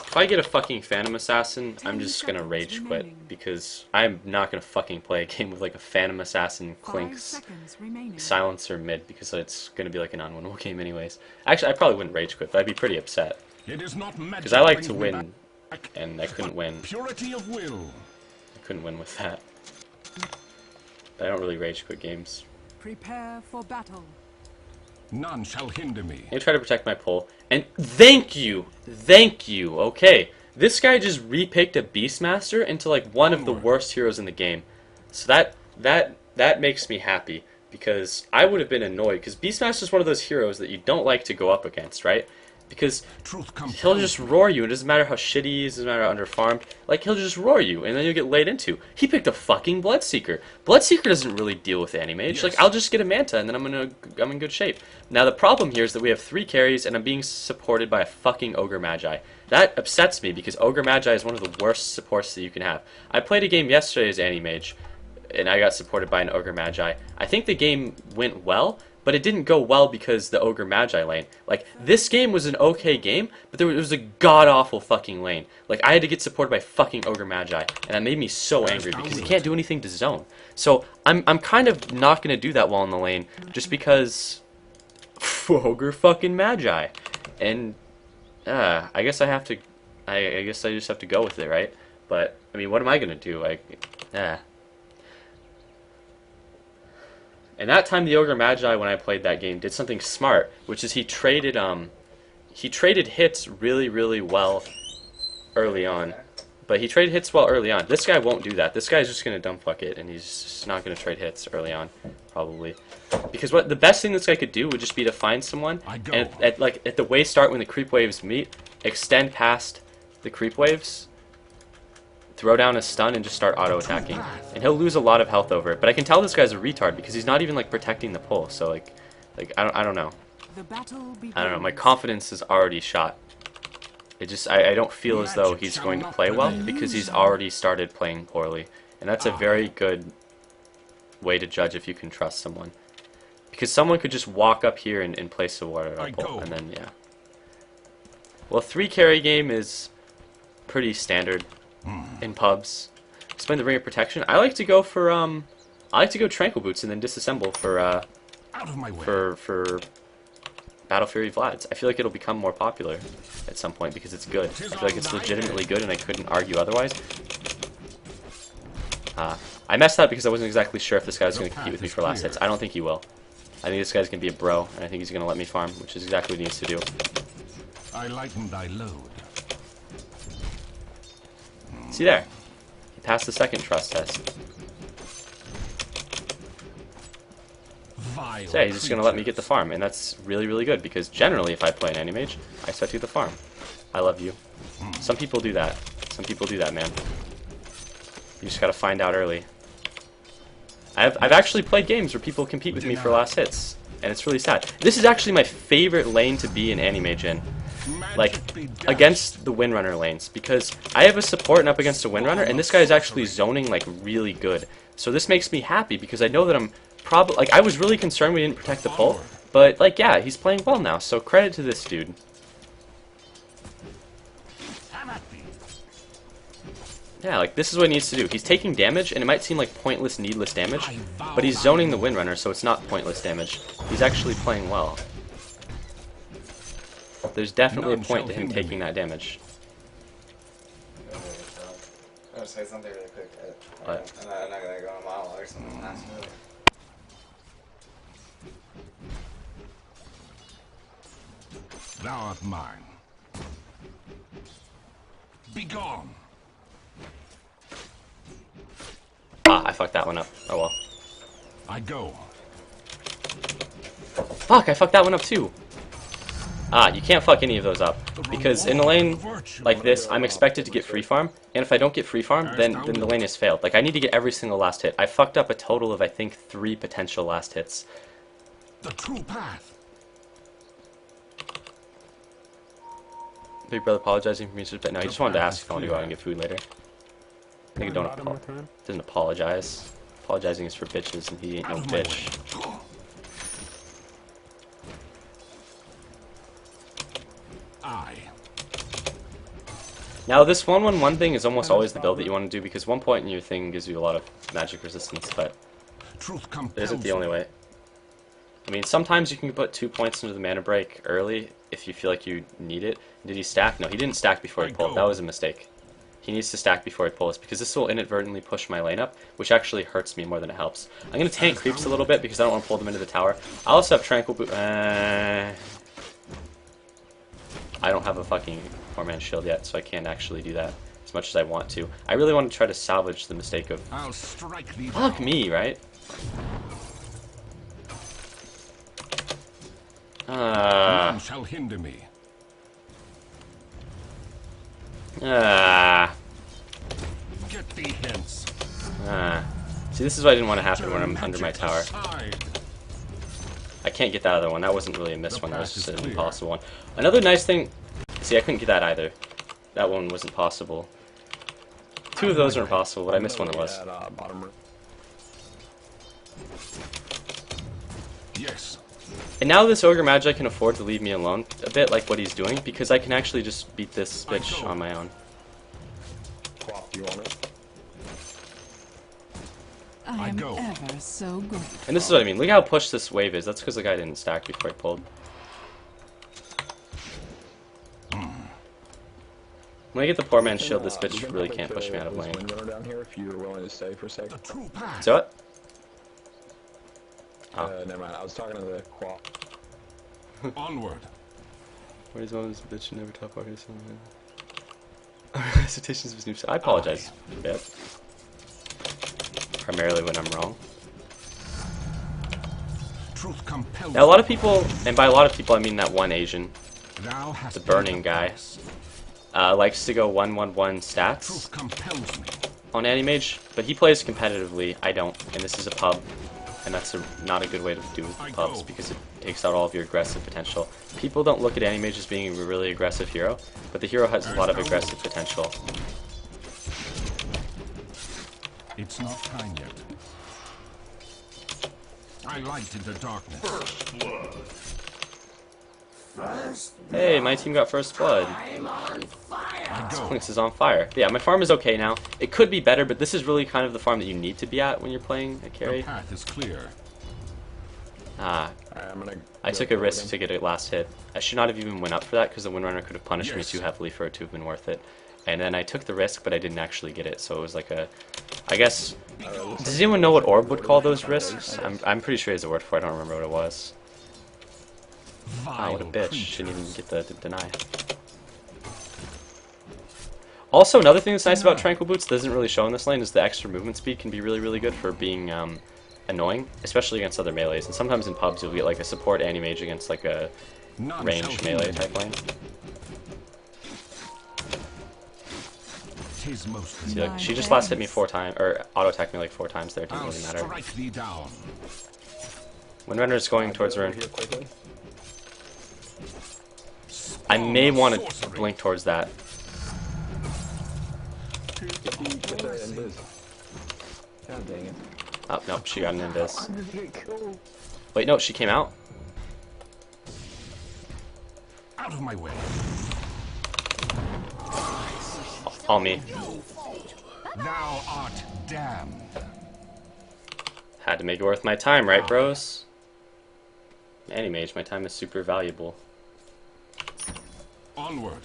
if I get a fucking Phantom Assassin, I'm just gonna rage quit, because I'm not gonna fucking play a game with like a Phantom Assassin, Clinks, Silencer mid, because it's gonna be like an unwinnable game anyways. Actually, I probably wouldn't rage quit, but I'd be pretty upset. Because I like to win, and I couldn't win. Purity of will. I couldn't win with that. But I don't really rage quit games. Prepare for battle. None shall hinder me. I'm gonna try to protect my pull. And thank you! Thank you! Okay. This guy just repicked a Beastmaster into like one of the worst heroes in the game. So that makes me happy. Because I would have been annoyed. Because Beastmaster is one of those heroes that you don't like to go up against, right? Because he'll just roar you. It doesn't matter how shitty he is, it doesn't matter how underfarmed. Like, he'll just roar you, and then you'll get laid into. He picked a fucking Bloodseeker. Bloodseeker doesn't really deal with Anti-Mage. Yes. Like, I'll just get a Manta, and then I'm in good shape. Now, the problem here is that we have 3 carries, and I'm being supported by a fucking Ogre Magi. That upsets me, because Ogre Magi is one of the worst supports that you can have. I played a game yesterday as Anti-Mage, and I got supported by an Ogre Magi. I think the game went well, but it didn't go well because the Ogre Magi lane. Like, this game was an okay game, but it was a god-awful fucking lane. Like, I had to get supported by fucking Ogre Magi, and that made me so angry because he can't do anything to zone. So, I'm kind of not going to do that well in the lane, just because Ogre fucking Magi. And, I guess I have to, I guess I just have to go with it, right? But, I mean, what am I going to do? And that time the Ogre Magi, when I played that game, did something smart, which is he traded hits really, really well early on. But he traded hits well early on. This guy won't do that. This guy's just going to dump fuck it, and he's just not going to trade hits early on, probably. Because the best thing this guy could do would just be to find someone, and at the wave start when the creep waves meet, extend past the creep waves, throw down a stun, and just start auto-attacking. And he'll lose a lot of health over it. But I can tell this guy's a retard because he's not even like protecting the pull. So like I don't know. I don't know. My confidence is already shot. It just I don't feel as though he's going to play well because he's already started playing poorly. And that's a very good way to judge if you can trust someone. Because someone could just walk up here and place a water pull, and then yeah. Well, 3 carry game is pretty standard in pubs. Explain the Ring of Protection. I like to go for I like to go Tranquil Boots and then disassemble for for Battle Fury Vlad's. I feel like it'll become more popular at some point because it's good. I feel like it's legitimately good, and I couldn't argue otherwise. I messed up because I wasn't exactly sure if this guy was going to compete with me for last hits. I don't think he will. I think this guy's going to be a bro, and I think he's going to let me farm, which is exactly what he needs to do. I lighten thy load. See there. He passed the second trust test. So yeah, he's just going to let me get the farm, and that's really, really good, because generally if I play an Anti-Mage, I expect to get the farm. I love you. Some people do that. Some people do that, man. You just got to find out early. I've actually played games where people compete with me for last hits. and it's really sad. This is actually my favorite lane to be in Animage in. Like, against the Windrunner lanes, because I have a support and up against a Windrunner, and this guy is actually zoning, like, really good. So this makes me happy, because I know that I'm probably, like, I was really concerned we didn't protect the pull, but, like, yeah, he's playing well now, so credit to this dude. Yeah, like, this is what he needs to do. He's taking damage, and it might seem like pointless, needless damage, but he's zoning the Windrunner, so it's not pointless damage. He's actually playing well. There's definitely a point to him taking that damage. I'm gonna say something really quick. What? I'm not gonna go on a monologue or something last minute. Thou art mine. Begone. Ah, I fucked that one up. Oh well. I go. Fuck, I fucked that one up too. Ah, you can't fuck any of those up. Because in a lane like this, I'm expected to get free farm, and if I don't get free farm, then the lane is failed. Like, I need to get every single last hit. I fucked up a total of, I think, 3 potential last hits. The true path. Big brother apologizing for me, but no, he just wanted to ask if I want to go out and get food later. I think doesn't apologize. Apologizing is for bitches, and he ain't no bitch. Now, this 1-1-1 thing is almost always the build that you want to do, because 1 point in your thing gives you a lot of magic resistance, but it isn't the only way. I mean, sometimes you can put 2 points into the mana break early if you feel like you need it. Did he stack? No, he didn't stack before he pulled. That was a mistake. He needs to stack before he pulls, because this will inadvertently push my lane up, which actually hurts me more than it helps. I'm going to tank creeps a little bit, because I don't want to pull them into the tower. I also have Tranquil Boot. I don't have a fucking 4-man shield yet, so I can't actually do that as much as I want to. I really want to try to salvage the mistake of... I'll strike thee. Fuck me, right? None shall hinder me. Ah. Get thee hence. See, this is what I didn't want to happen when I'm under my tower. Aside. I can't get that other one. That wasn't really a missed one. That was just an impossible one. Another nice thing... See, I couldn't get that either. That one wasn't possible. 2 of those are impossible, but I missed one that was. Yes. And now this Ogre Magi can afford to leave me alone a bit, like what he's doing, because I can actually just beat this bitch on my own. I am ever so good. And this is what I mean. Look how pushed this wave is. That's because the guy didn't stack before he pulled. When I get the poor man's shield, this bitch really can't push me out of lane. Down here if you're willing to stay for a second. So what? Oh. Never mind. I was talking to the qual. Onward. Where's all this bitch never top artist? Citations of his new. I apologize. Yeah. Primarily when I'm wrong. Truth compels. Now, a lot of people, and by a lot of people I mean that one Asian, the burning guy, likes to go 1-1-1 stats on Animage, but he plays competitively. I don't, and this is a pub, and that's not a good way to do pubs because it takes out all of your aggressive potential. People don't look at Animage as being a really aggressive hero, but the hero has a lot of aggressive potential. It's not time yet. I light in the darkness. Hey, my team got first blood. Sphinx is on fire. Yeah, my farm is okay now. It could be better, but this is really kind of the farm that you need to be at when you're playing a carry. The path is clear. I took a risk to get a last hit. I should not have even went up for that because the Windrunner could have punished me too heavily for it to have been worth it. And then I took the risk, but I didn't actually get it, so it was like a... I guess... Does anyone know what Orb would call those risks? I'm pretty sure he has a word for it. I don't remember what it was. Oh, what a bitch. Didn't even get the deny. Also, another thing that's nice about Tranquil Boots that doesn't really show in this lane is the extra movement speed can be really, really good for being annoying, especially against other melees. And sometimes in pubs you'll get like a support anti-mage against like a ranged melee type lane. See, like, she just last hit me 4 times, or auto-attacked me like 4 times there, it didn't really matter. Windrunner's going towards Over Rune. here quickly. I may want to blink towards that. Get the invis. God dang it. Oh, nope, she got an invis. Wait, no, she came out. Out of my way. All me. Thou art damned. Had to make it worth my time, right, bros? Anti-mage, my time is super valuable. Onward.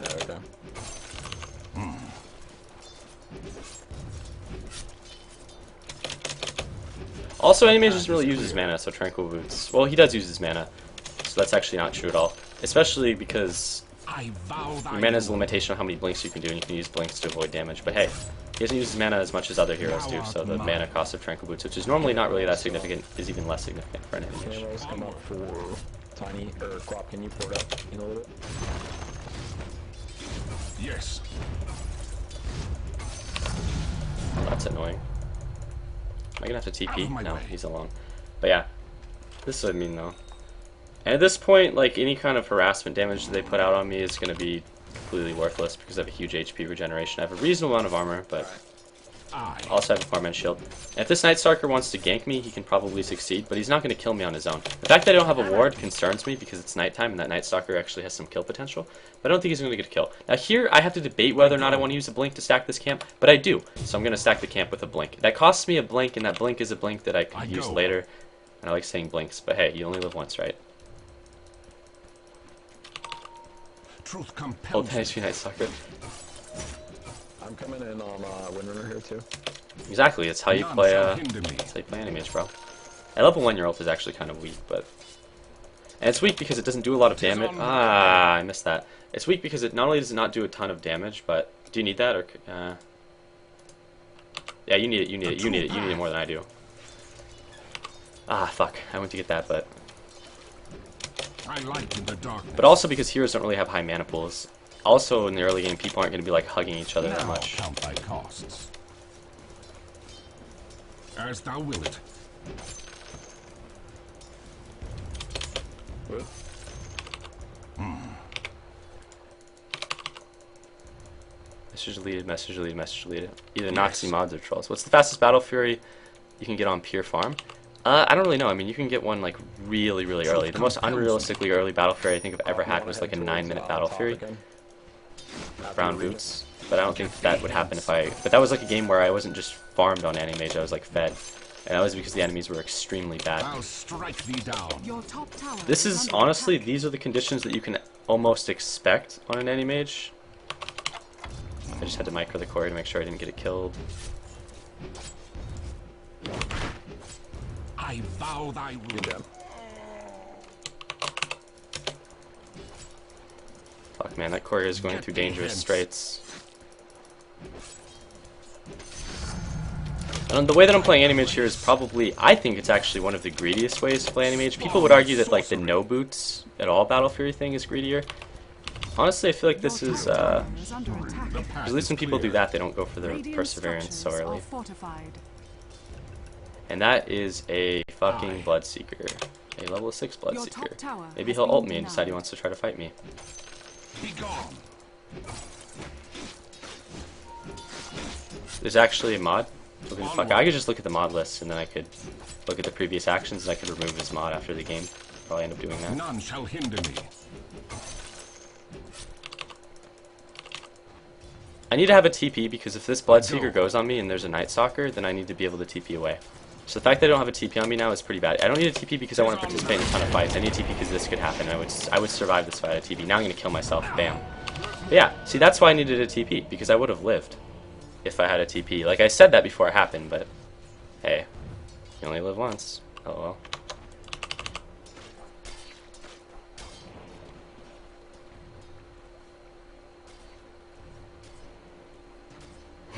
There we go. Also, anti-mage doesn't really use his mana, so Tranquil Boots. Well, he does use his mana, so that's actually not true at all. Especially because I vow your mana is a limitation on how many blinks you can do, and you can use blinks to avoid damage. But hey, he doesn't use his mana as much as other heroes do, so the mana cost of Tranquil Boots, which is normally not really that significant, is even less significant for an anti-mage. Cameras come up for Tiny, or Quap, can you port up in a little bit? Yes. That's annoying. Am I gonna have to Out of TP? my No, way. he's alone. But yeah, this is what I mean though. And at this point, like any kind of harassment damage that they put out on me is gonna be completely worthless because I have a huge HP regeneration. I have a reasonable amount of armor, but I I also have a 4-man shield. And if this Night Stalker wants to gank me, he can probably succeed, but he's not going to kill me on his own. The fact that I don't have a ward concerns me because it's nighttime and that Night Stalker actually has some kill potential, but I don't think he's going to get a kill. Now here, I have to debate whether or not I want to use a blink to stack this camp, but I do, so I'm going to stack the camp with a blink. That costs me a blink, and that blink is a blink that I could use later, and I like saying blinks, but hey, you only live once, right? truth Oh, compels thanks for Night Stalker. I'm coming in on Windrunner here too. Exactly, it's how you None play, shall hinder me. that's how you play Anti-Mage, bro. At level 1, your ult is actually kind of weak, but... And it's weak because it doesn't do a lot of damage. Ah, I missed that. It's weak because it not only does it not do a ton of damage, but... Do you need that, or... Yeah, you need it, you need it, you need it, you need it more than I do. Ah, fuck. I went to get that, but... I light in the darkness. But also because heroes don't really have high mana pools. Also, in the early game, people aren't going to be, like, hugging each other that Now much. count thy costs. As thou wilt. Message deleted, message deleted, message deleted. Either Nazi mods or trolls. What's the fastest Battle Fury you can get on Pure Farm? I don't really know. I mean, you can get one like really, really early. The most unrealistically early Battle Fury I think I've ever had was like a 9-minute Battle Fury. Brown boots. But I don't think that would happen if I... But that was like a game where I wasn't just farmed on Anti-Mage, I was like fed. And that was because the enemies were extremely bad. I'll strike thee down. Your top tower This is, under honestly, attack. these are the conditions that you can almost expect on an Anti-Mage. I just had to micro the core to make sure I didn't get it killed. I vow thy Good will. job. Fuck man, that courier is going through dangerous straits. And the way that I'm playing Anti-Mage here is probably, I think it's actually one of the greediest ways to play Anti-Mage. People would argue that like the no boots at all Battle Fury thing is greedier. Honestly, I feel like this is, Tower is under attack. at least when people do that, they don't go for the Radiant Perseverance so structures early. are fortified. And that is a fucking Bloodseeker. A level 6 Your top Bloodseeker. tower Maybe has he'll been ult me and denied. decide he wants to try to fight me. Be gone. There's actually a mod. Fuck, I could just look at the mod list and then I could look at the previous actions and I could remove his mod after the game. Probably end up doing that. None shall hinder me. I need to have a TP because if this Bloodseeker goes on me and there's a Night Stalker, then I need to be able to TP away. So the fact that I don't have a TP on me now is pretty bad. I don't need a TP because I want to participate in a ton of fights. I need a TP because this could happen. I would survive this fight at a TP. Now I'm going to kill myself. Bam. But yeah, see that's why I needed a TP, because I would have lived if I had a TP. Like I said that before it happened, but hey, you only live once. Oh well.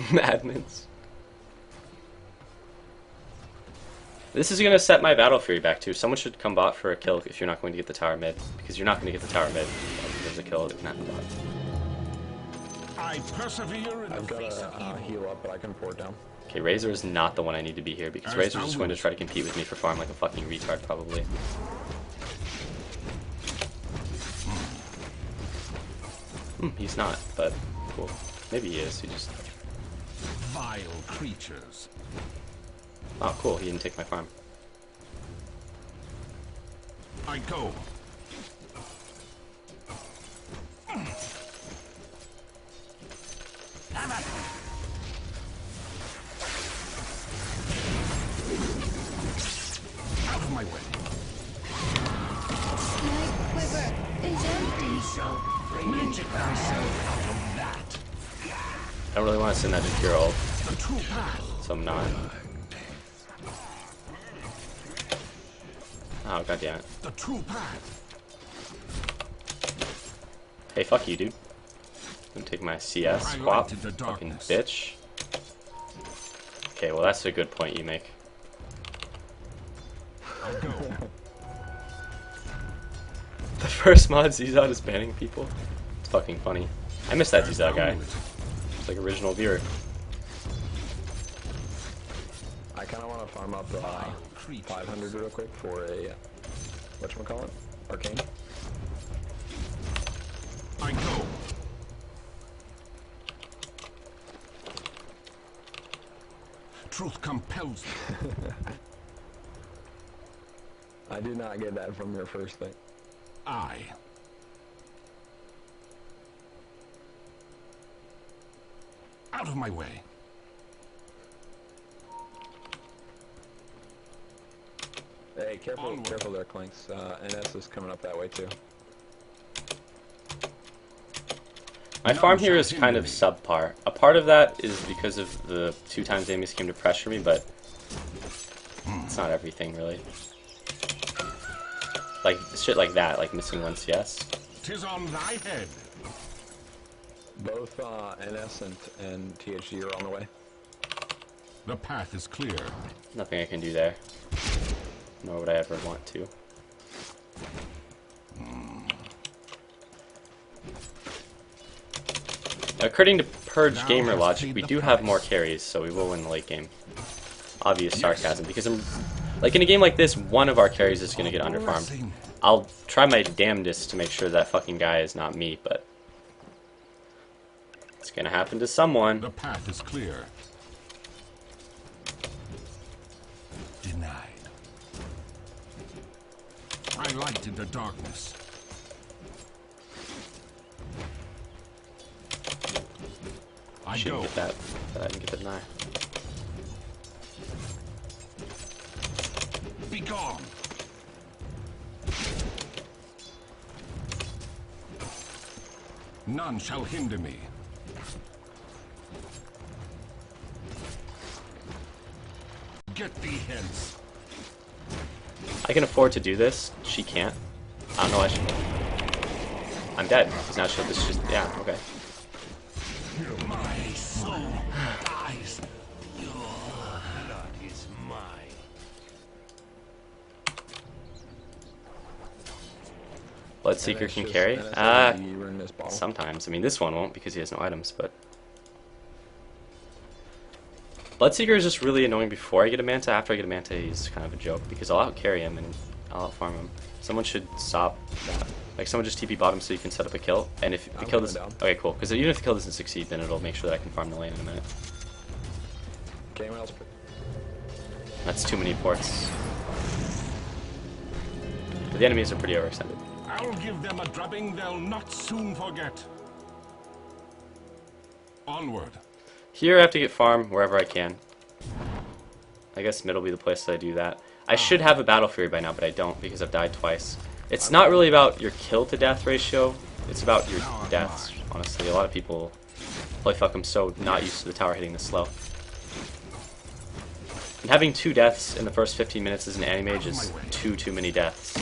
Madmans. This is going to set my Battle Fury back too. Someone should come bot for a kill if you're not going to get the tower mid. Because you're not going to get the tower mid. There's a kill that can happen bot. I persevere in I've the got face of a evil. heal up, but I can port down. Okay, Okay, Razor is not the one I need to be here because Razor is just going to try to compete with me for farm like a fucking retard, probably. He's not, but cool. Maybe he is. He just. Vile creatures. Oh, cool. He didn't take my farm. I go. Out of my way. My quiver is empty. Magic myself out of that. I don't really want to send that to Cure ult, The true path. so I'm not. Oh, god damn it. The true path. Hey, fuck you, dude. I'm gonna take my CS swap. Fucking bitch. Okay, well, that's a good point you make. The first mod Zizod is banning people? It's fucking funny. I miss that Zizod guy. It's like original viewer. I kind of want to farm up 500 real quick for a whatchamacallit? Arcane. I go. Truth compels me. I did not get that from your first thing. I. Out of my way. Hey, careful, Onward. careful there, Clinks. NS is coming up that way too. My farm here is kind of subpar. A part of that is because of the 2 times enemies came to pressure me, but it's not everything, really. Like, shit like that, like missing 1 CS. 'Tis on thy head. Both NS and THG are on the way. The path is clear. Nothing I can do there. Nor would I ever want to. According to Purge Gamer logic, we do have more carries, so we will win the late game. Obvious sarcasm, because like in a game like this, one of our carries is going to get underfarmed. I'll try my damnedest to make sure that fucking guy is not me, but it's going to happen to someone. The path is clear. Denied. I light in the darkness. I Shouldn't go. get that, but I didn't get the deny. Be gone. None shall hinder me. Get thee hence. I can afford to do this. She can't. I don't know why she. I'm dead. Because now this just. Yeah, okay. My soul dies. Your blood is mine. Bloodseeker can just- carry? NS has the rune in this bottle. Sometimes. I mean, this one won't because he has no items, but. Bloodseeker is just really annoying before I get a Manta. After I get a Manta, he's kind of a joke because I'll out-carry him and I'll out-farm him. Someone should stop that. Like, someone just TP bottom so you can set up a kill. And if the kill doesn't... Okay, cool. Because even if the kill doesn't succeed, then it'll make sure that I can farm the lane in a minute. Okay, what else? That's too many ports. But the enemies are pretty overextended. I'll give them a drubbing they'll not soon forget. Onward. Here I have to get farm wherever I can. I guess mid will be the place that I do that. I should have a Battle Fury by now, but I don't because I've died twice. It's not really about your kill to death ratio, it's about your deaths, honestly. A lot of people play fuck them so not used to the tower hitting this slow. And having 2 deaths in the first 15 minutes as an anti-mage is too many deaths.